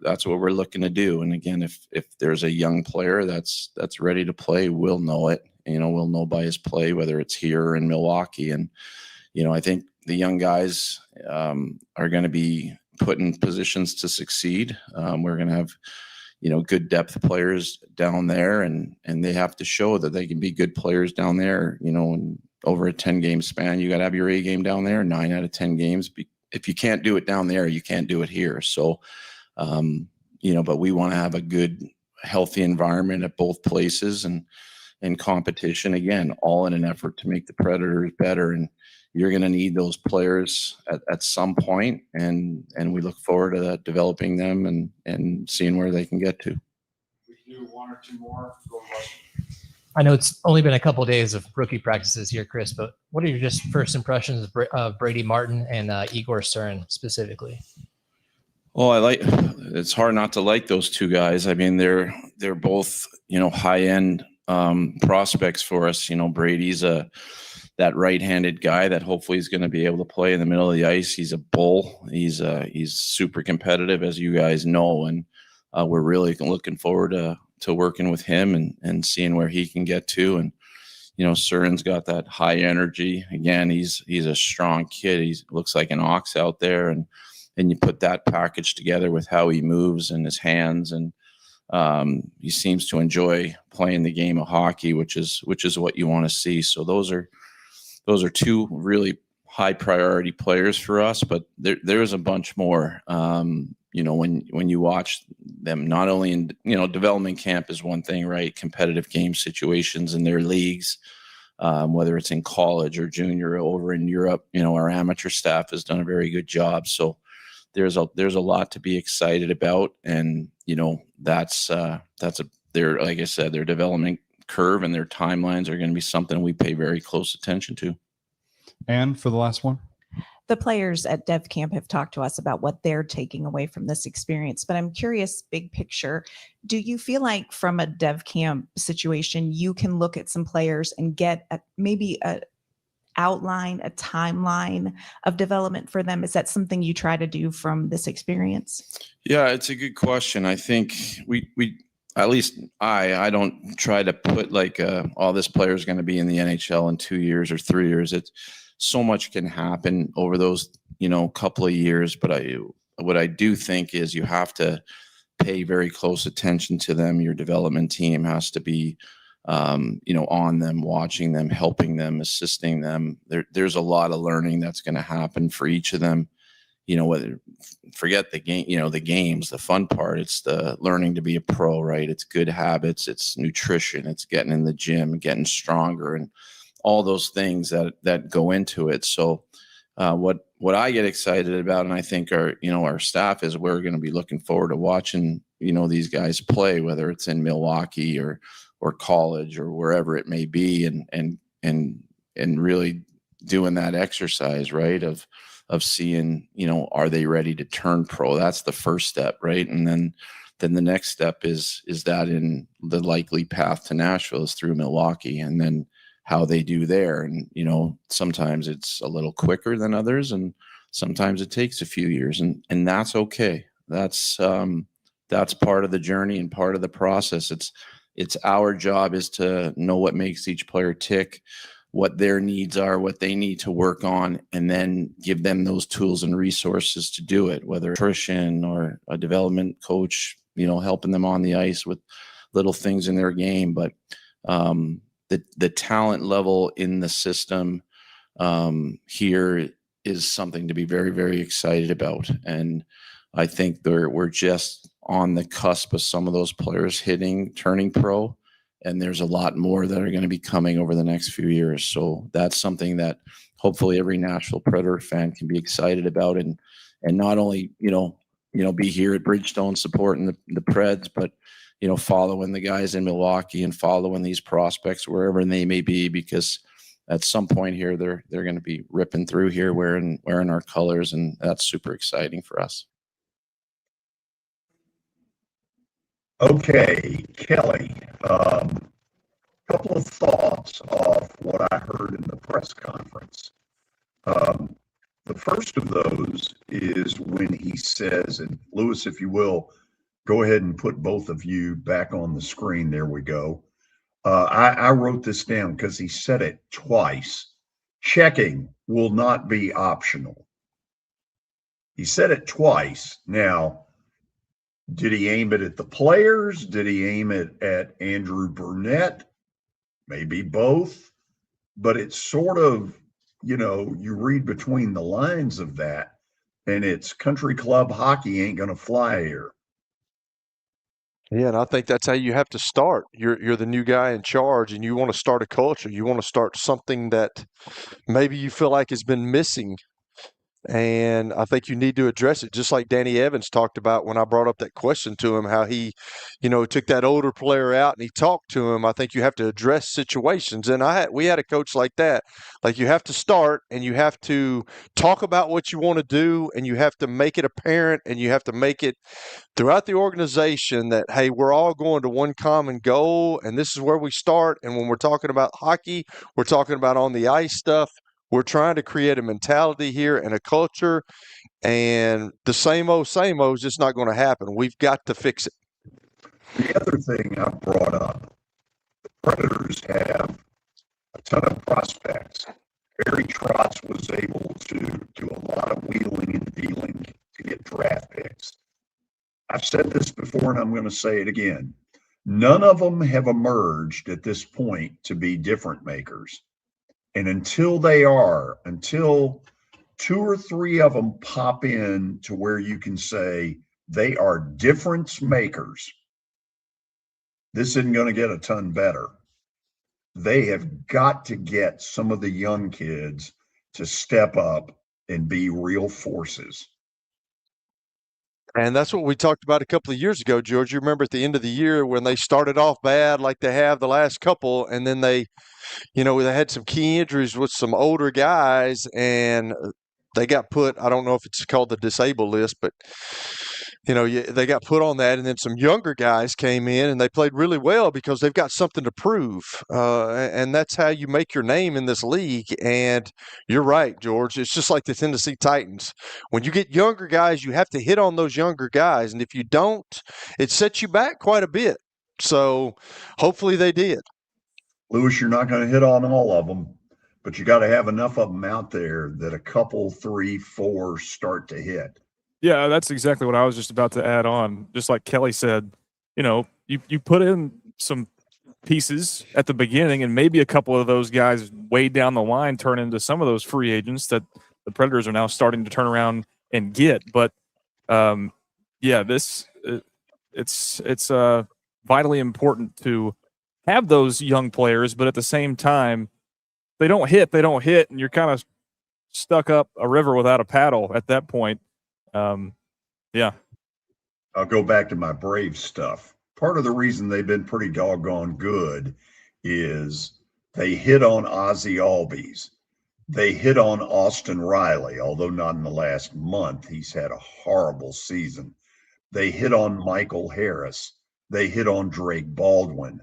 looking to do. And again, if there's a young player that's ready to play, we'll know it. We'll know by his play, whether it's here or in Milwaukee. And, I think the young guys are going to be put in positions to succeed. We're going to have, good depth players down there, and they have to show that they can be good players down there, and over a 10-game span, you got to have your A game down there, 9 out of 10 games. If you can't do it down there, you can't do it here. So, but we want to have a good, healthy environment at both places and competition, again, all in an effort to make the Predators better. And you're going to need those players at some point, and we look forward to developing them and seeing where they can get to.
We can do one or two more.
I know it's only been a couple of days of rookie practices here, Chris, but what are your just first impressions of Brady Martin and Igor Stern specifically?
Well, it's hard not to like those two guys. I mean, they're both, high end prospects for us. Brady's that right-handed guy that hopefully is going to be able to play in the middle of the ice. He's a bull. He's super competitive, as you guys know, and we're really looking forward to working with him and seeing where he can get to. And Surin's got that high energy. Again, he's a strong kid. He looks like an ox out there, and you put that package together with how he moves and his hands, and he seems to enjoy playing the game of hockey, which is what you want to see. So those are two really high priority players for us, but there's a bunch more. When you watch them, not only in development camp is one thing, right? Competitive game situations in their leagues, whether it's in college or junior over in Europe, our amateur staff has done a very good job. So there's a lot to be excited about, and that's their, like I said, their development curve and their timelines are going to be something we pay very close attention to.
And for the last one,
the players at Dev Camp have talked to us about what they're taking away from this experience, but I'm curious, big picture, do you feel like from a Dev Camp situation, you can look at some players and get maybe a outline, a timeline of development for them? Is that something you try to do from this experience?
Yeah, it's a good question. I think we at least I don't try to put like, this player is going to be in the NHL in 2 years or 3 years. It's so much can happen over those, couple of years. But what I do think is you have to pay very close attention to them. Your development team has to be, on them, watching them, helping them, assisting them. There's a lot of learning that's going to happen for each of them. Forget the game, the games, the fun part. It's the learning to be a pro, right? It's good habits, it's nutrition, it's getting in the gym, getting stronger, and all those things that go into it. So what I get excited about, and I think our staff, is we're going to be looking forward to watching, these guys play, whether it's in Milwaukee or college or wherever it may be, and really doing that exercise, right, of seeing, are they ready to turn pro? That's the first step, right? And then the next step is that in the likely path to Nashville is through Milwaukee, and then how they do there. And, sometimes it's a little quicker than others, and sometimes it takes a few years, and that's okay. That's part of the journey and part of the process. It's our job is to know what makes each player tick, what their needs are, what they need to work on, and then give them those tools and resources to do it, whether nutrition or a development coach, helping them on the ice with little things in their game. But the talent level in the system here is something to be very, very excited about. And I think we're just on the cusp of some of those players turning pro. And there's a lot more that are going to be coming over the next few years. So that's something that hopefully every Nashville Predator fan can be excited about, and not only, be here at Bridgestone supporting the Preds, but, following the guys in Milwaukee and following these prospects wherever they may be, because at some point here, they're going to be ripping through here wearing our colors. And that's super exciting for us.
Okay, Kelly, couple of thoughts off what I heard in the press conference. The first of those is when he says, and Lewis, if you will, go ahead and put both of you back on the screen. There we go. I wrote this down because he said it twice. Checking will not be optional. He said it twice. Now, did he aim it at the players? Did he aim it at Andrew Burnett? Maybe both. But it's sort of, you read between the lines of that, and it's country club hockey ain't going to fly here.
Yeah, and I think that's how you have to start. You're the new guy in charge, and you want to start a culture. You want to start something that maybe you feel like has been missing. And I think you need to address it, just like Danny Evans talked about when I brought up that question to him, how he, took that older player out and he talked to him. I think you have to address situations. And we had a coach like that. Like, you have to start and you have to talk about what you want to do, and you have to make it apparent, and you have to make it throughout the organization that, hey, we're all going to one common goal, and this is where we start. And when we're talking about hockey, we're talking about on the ice stuff. We're trying to create a mentality here and a culture, and the same old is just not going to happen. We've got to fix it.
The other thing I brought up, the Predators have a ton of prospects. Barry Trotz was able to do a lot of wheeling and dealing to get draft picks. I've said this before, and I'm going to say it again. None of them have emerged at this point to be difference makers. And until 2 or 3 of them pop in to where you can say they are difference makers, this isn't going to get a ton better. They have got to get some of the young kids to step up and be real forces.
And that's what we talked about a couple of years ago, George. You remember at the end of the year when they started off bad like they have the last couple, and then they had some key injuries with some older guys, and they got put, I don't know if it's called the disabled list, but they got put on that, and then some younger guys came in and they played really well because they've got something to prove. And that's how you make your name in this league. And you're right, George. It's just like the Tennessee Titans. When you get younger guys, you have to hit on those younger guys. And if you don't, it sets you back quite a bit. So hopefully they did.
Lewis, you're not going to hit on all of them, but you got to have enough of them out there that a couple, 3, 4 start to hit.
Yeah, that's exactly what I was just about to add on. Just like Kelly said, you put in some pieces at the beginning, and maybe a couple of those guys way down the line turn into some of those free agents that the Predators are now starting to turn around and get. But it's vitally important to have those young players, but at the same time, they don't hit, and you're kind of stuck up a river without a paddle at that point. Yeah.
I'll go back to my Braves stuff. Part of the reason they've been pretty doggone good is they hit on Ozzie Albies. They hit on Austin Riley, although not in the last month. He's had a horrible season. They hit on Michael Harris. They hit on Drake Baldwin.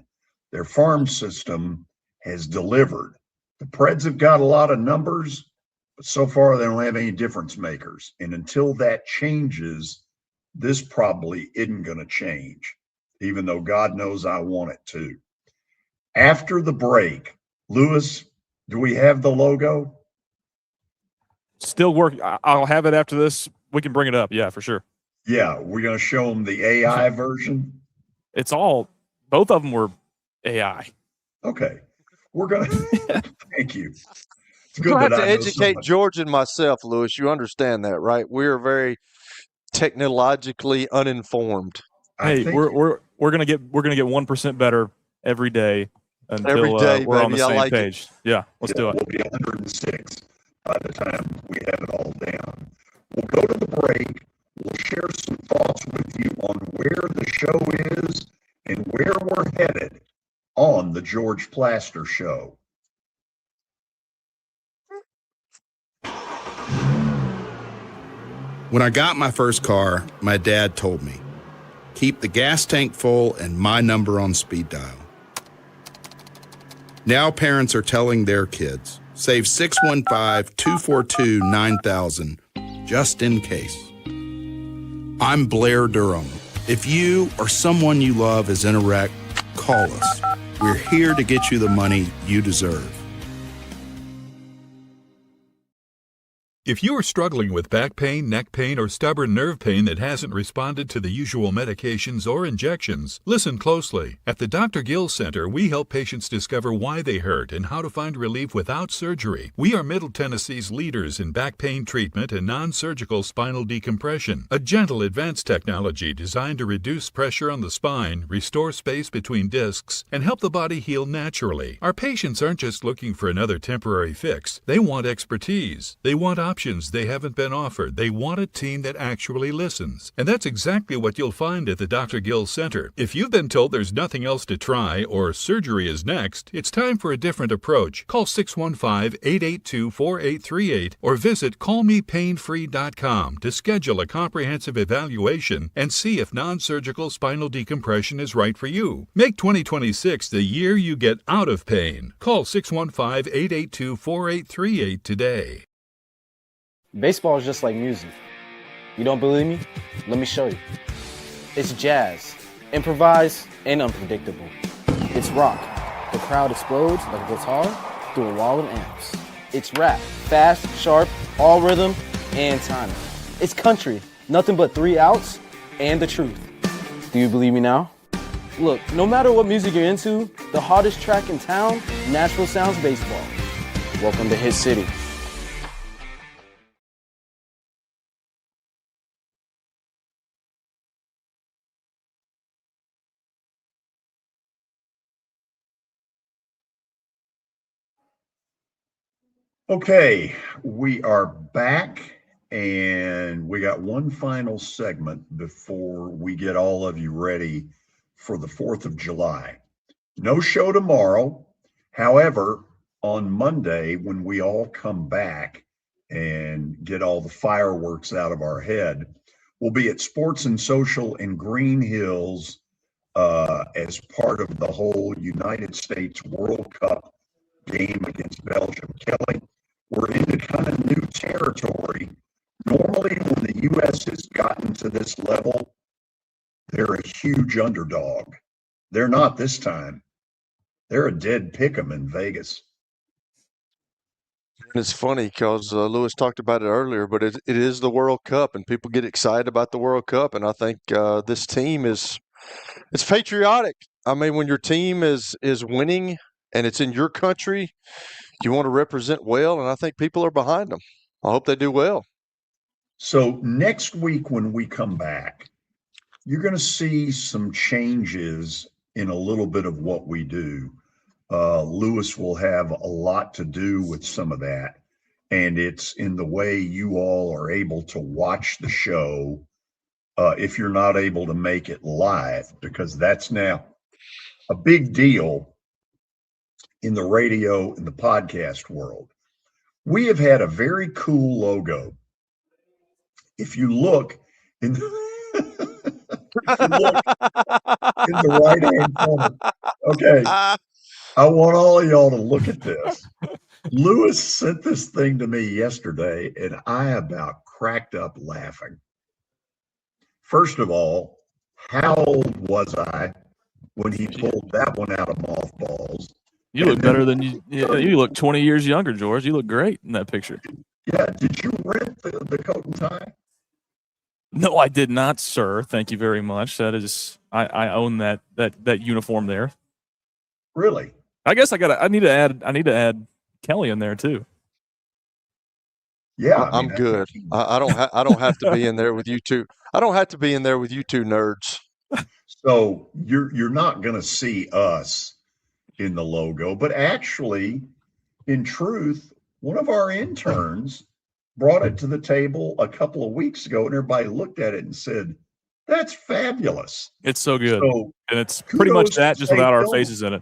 Their farm system has delivered. The Preds have got a lot of numbers, but so far they don't have any difference makers. And until that changes, this probably isn't going to change, even though God knows I want it to. After the break, Lewis, do we have the logo?
Still working. I'll have it after this. We can bring it up. Yeah, for sure.
Yeah, we're going to show them the AI version.
It's all, both of them were AI.
Okay. We're going to, thank you.
You have to educate George and myself, Lewis. You understand that, right? We're very technologically uninformed.
Hey, we're gonna get 1% better every day until we're on the same page. Yeah, let's do it.
We'll be 106 by the time we have it all down. We'll go to the break. We'll share some thoughts with you on where the show is and where we're headed on the George Plaster Show.
When I got my first car, my dad told me, keep the gas tank full and my number on speed dial. Now parents are telling their kids, save 615-242-9000 just in case. I'm Blair Durham. If you or someone you love is in a wreck, call us. We're here to get you the money you deserve.
If you are struggling with back pain, neck pain, or stubborn nerve pain that hasn't responded to the usual medications or injections, listen closely. At the Dr. Gill Center, we help patients discover why they hurt and how to find relief without surgery. We are Middle Tennessee's leaders in back pain treatment and non-surgical spinal decompression, a gentle advanced technology designed to reduce pressure on the spine, restore space between discs, and help the body heal naturally. Our patients aren't just looking for another temporary fix. They want expertise. They want options they haven't been offered. They want a team that actually listens. And that's exactly what you'll find at the Dr. Gill Center. If you've been told there's nothing else to try or surgery is next, it's time for a different approach. Call 615-882-4838 or visit callmepainfree.com to schedule a comprehensive evaluation and see if non-surgical spinal decompression is right for you. Make 2026 the year you get out of pain. Call 615-882-4838 today.
Baseball is just like music. You don't believe me? Let me show you. It's jazz, improvised and unpredictable. It's rock. The crowd explodes like a guitar through a wall of amps. It's rap, fast, sharp, all rhythm and timing. It's country, nothing but 3 outs and the truth. Do you believe me now? Look, no matter what music you're into, the hardest track in town, Nashville Sounds Baseball. Welcome to Hit City.
Okay, we are back, and we got one final segment before we get all of you ready for the 4th of July. No show tomorrow. However, on Monday, when we all come back and get all the fireworks out of our head, we'll be at Sports and Social in Green Hills as part of the whole United States World Cup game against Belgium. Kelly, we're into kind of new territory. Normally, when the U.S. has gotten to this level, they're a huge underdog. They're not this time. They're a dead pick'em in Vegas.
It's funny because Lewis talked about it earlier, but it is the World Cup, and people get excited about the World Cup. And I think this team it's patriotic. I mean, when your team is winning and it's in your country, you want to represent well, and I think people are behind them. I hope they do well.
So next week when we come back, you're going to see some changes in a little bit of what we do. Lewis will have a lot to do with some of that, and it's in the way you all are able to watch the show if you're not able to make it live, because that's now a big deal in the radio and the podcast world. We have had a very cool logo. If you look in the right-hand corner, okay, I want all of y'all to look at this. Lewis sent this thing to me yesterday, and I about cracked up laughing. First of all, how old was I when he pulled that one out of mothballs?
You look better than you. You look 20 years younger, George. You look great in that picture.
Yeah. Did you rent the coat and tie?
No, I did not, sir. Thank you very much. That is, I own that uniform there.
Really?
I guess I need to add Kelly in there too.
Yeah,
I'm good. I don't have to be in there with you two. I don't have to be in there with you two nerds.
So you're not going to see us in the logo, but actually, in truth, one of our interns brought it to the table a couple of weeks ago, and everybody looked at it and said, "That's fabulous."
It's so good,
So,
and it's pretty much that just without our
Bill.
faces in it.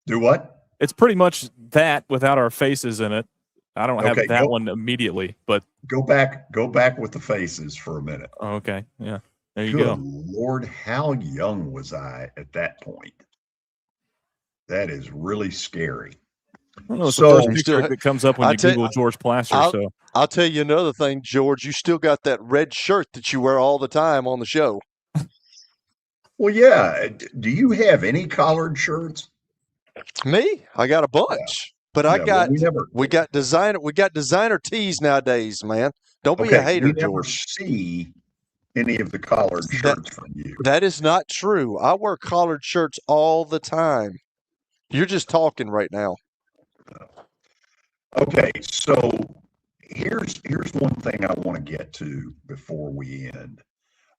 Do what?
It's pretty much that without our faces in it. I don't have
Okay,
that one immediately, but
Go back with the faces for a minute.
okay, yeah, there you
Good
go.
Lord, how young was I at that point? That is really scary.
I don't know, it's the first picture that comes up when you Google George Plaster.
I'll tell you another thing, George. You still got that red shirt that you wear all the time on the show.
Well, yeah. Do you have any collared shirts?
Me? I got a bunch. But we got designer tees nowadays, man. Don't be a hater,
we never
George.
see any of the collared shirts from you.
That is not true. I wear collared shirts all the time. You're just talking right now.
Okay, so here's one thing I want to get to before we end.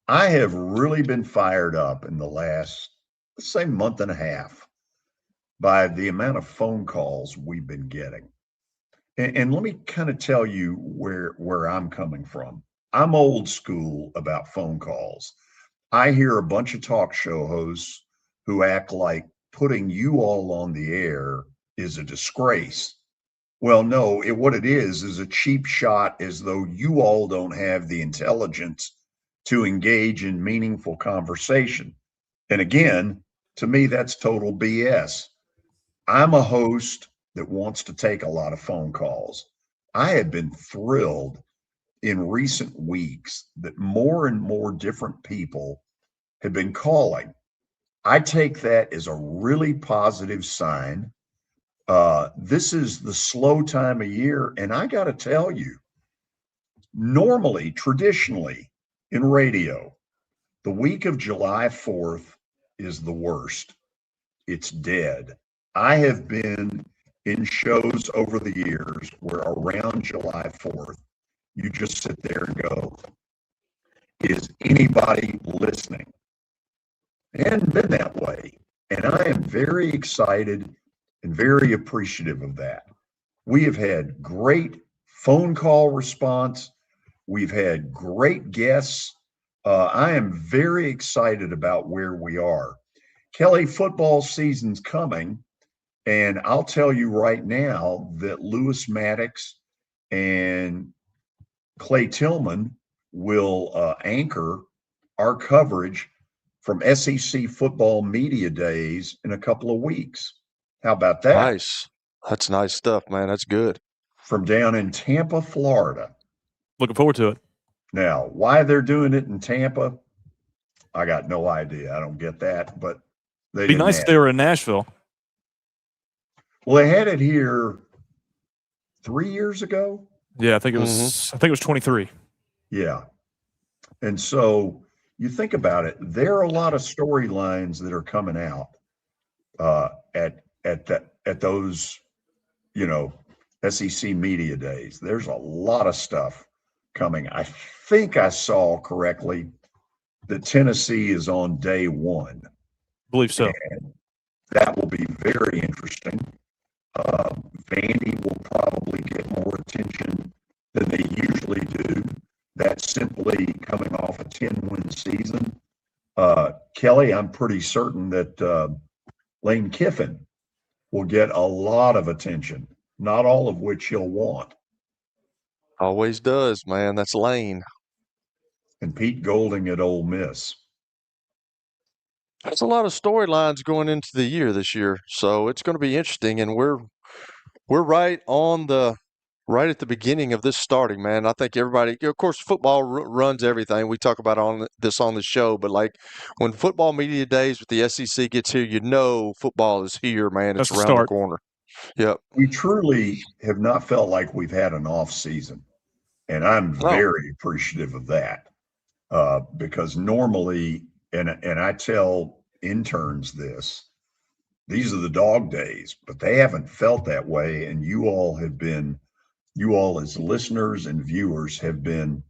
I have really been fired up in the last, let's say, month and a half by the amount of phone calls we've been getting. And let me kind of tell you where I'm coming from. I'm old school about phone calls. I hear a bunch of talk show hosts who act like putting you all on the air is a disgrace. Well, no, what it is a cheap shot, as though you all don't have the intelligence to engage in meaningful conversation. And again, to me, that's total BS. I'm a host that wants to take a lot of phone calls. I have been thrilled in recent weeks that more and more different people have been calling. I take that as a really positive sign. This is the slow time of year, and I got to tell you, normally, traditionally in radio, the week of July 4th is the worst. It's dead. I have been in shows over the years where around July 4th, you just sit there and go, is anybody listening? It hadn't been that way. And I am very excited and very appreciative of that. We have had great phone call response. We've had great guests. I am very excited about where we are. Kelly, football season's coming. And I'll tell you right now that Lewis Maddox and Clay Tillman will anchor our coverage from SEC football media days in a couple of weeks. How about that?
Nice. That's nice stuff, man. That's good.
From down in Tampa, Florida.
Looking forward to it.
Now, why they're doing it in Tampa, I got no idea. I don't get that, but they
It'd be nice if they were in Nashville.
Well, they had it here 3 years ago.
Yeah, I think it was. I think it was 23.
Yeah, and so you think about it. There are a lot of storylines that are coming out at those, SEC media days. There's a lot of stuff coming. I think I saw correctly that Tennessee is on day one.
Believe so.
And that will be very interesting. Vandy will probably get more attention than they usually do. That's simply coming off a 10-win season. Kelly, I'm pretty certain that Lane Kiffin will get a lot of attention, not all of which he'll want.
Always does, man. That's Lane.
And Pete Golding at Ole Miss.
There's a lot of storylines going into the year this year, so it's going to be interesting. And we're right at the beginning of this starting, man. I think everybody, of course, football runs everything. We talk about on the show, but like when football media days with the SEC gets here, football is here, man. It's around the corner. Yep.
We truly have not felt like we've had an off season, and I'm very appreciative of that because normally, and I tell interns this, these are the dog days, but they haven't felt that way, and you all as listeners and viewers have been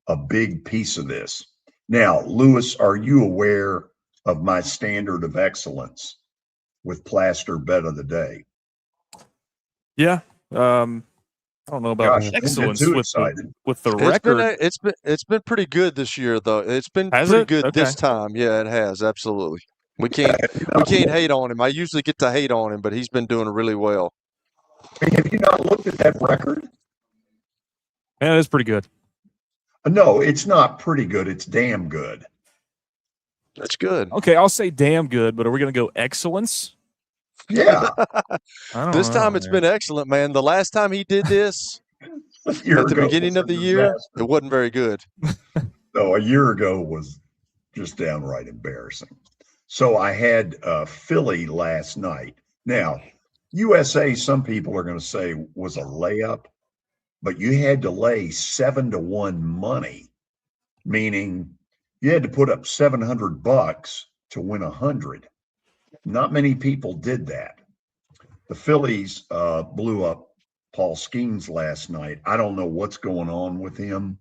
a big piece of this. Now, Lewis, are you aware of my standard of excellence with Plaster Bet of the Day?
Yeah. I don't know about excellence with the record.
It's been pretty good this year, though. It's been pretty good this time. Yeah, it has. Absolutely. We can't hate on him. I usually get to hate on him, but he's been doing really well.
Have you not looked at that record?
Yeah, it's pretty good.
No, it's not pretty good. It's damn good.
That's good.
Okay, I'll say damn good, but are we going to go excellence?
Yeah.
This time it's been excellent, man. The last time he did this at the beginning of the year, it wasn't very good.
No, a year ago was just downright embarrassing. So I had Philly last night. Now, USA, some people are going to say was a layup, but you had to lay 7-1 money, meaning you had to put up $700 to win 100. Not many people did that. The Phillies blew up Paul Skeens last night. I don't know what's going on with him,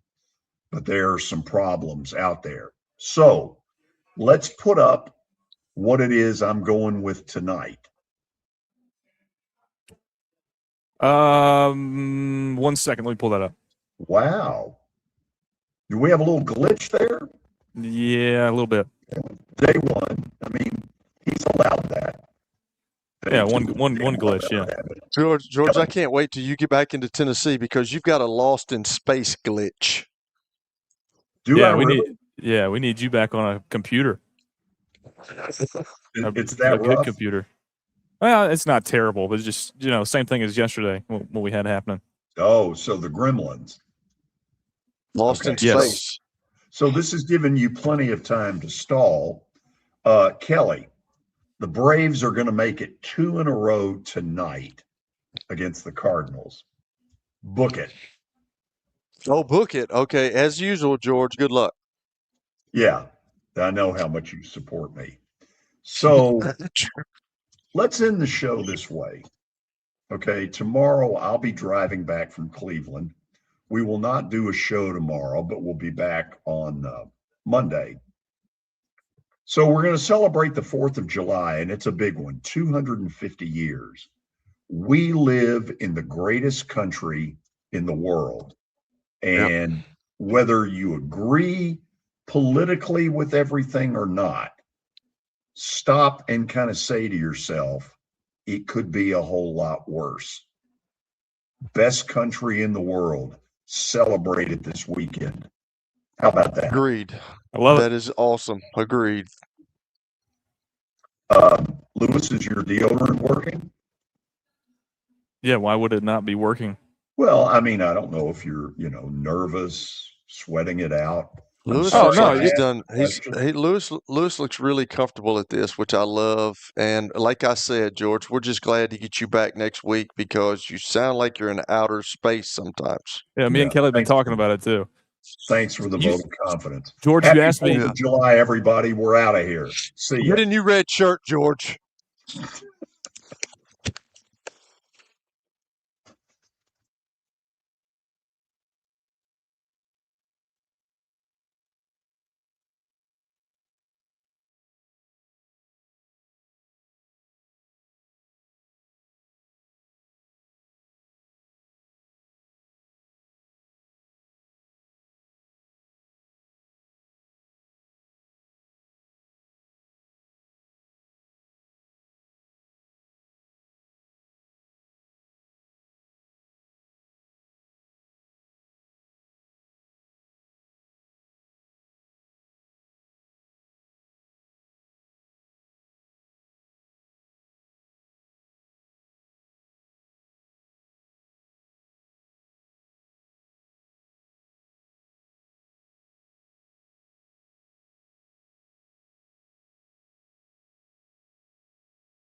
but there are some problems out there. So let's put up what it is I'm going with tonight.
1 second. Let me pull that up.
Wow. Do we have a little glitch there?
Yeah, a little bit.
Day one. I mean, he's allowed that.
Yeah, one glitch. Yeah.
George, I can't wait till you get back into Tennessee because you've got a lost in space glitch.
We need you back on a computer.
It's that
a good
rough?
computer. Well, it's not terrible, but it's just same thing as yesterday. What we had happening.
Oh, so the gremlins.
Lost in space.
Yes.
So this has given you plenty of time to stall. Kelly, the Braves are going to make it 2 in a row tonight against the Cardinals. Book it.
Oh, book it. Okay. As usual, George, good luck.
Yeah, I know how much you support me. So let's end the show this way. Okay, tomorrow I'll be driving back from Cleveland. We will not do a show tomorrow, but we'll be back on Monday. So we're going to celebrate the 4th of July, and it's a big one, 250 years. We live in the greatest country in the world. And whether you agree politically with everything or not, stop and kind of say to yourself, it could be a whole lot worse. Best country in the world. Celebrate it this weekend. How about that?
Agreed.
I love
that. Is awesome. Agreed.
Lewis, is your deodorant working?
Yeah, why would it not be working?
Well, I mean, I don't know if you're, nervous, sweating it out.
Lewis Lewis looks really comfortable at this, which I love. And like I said, George, we're just glad to get you back next week because you sound like you're in outer space sometimes.
Yeah, me and Kelly have been talking about it too.
Thanks for the vote of confidence.
George,
Happy
you asked me.
4th of July, everybody. We're out of here. See you.
Get a new red shirt, George.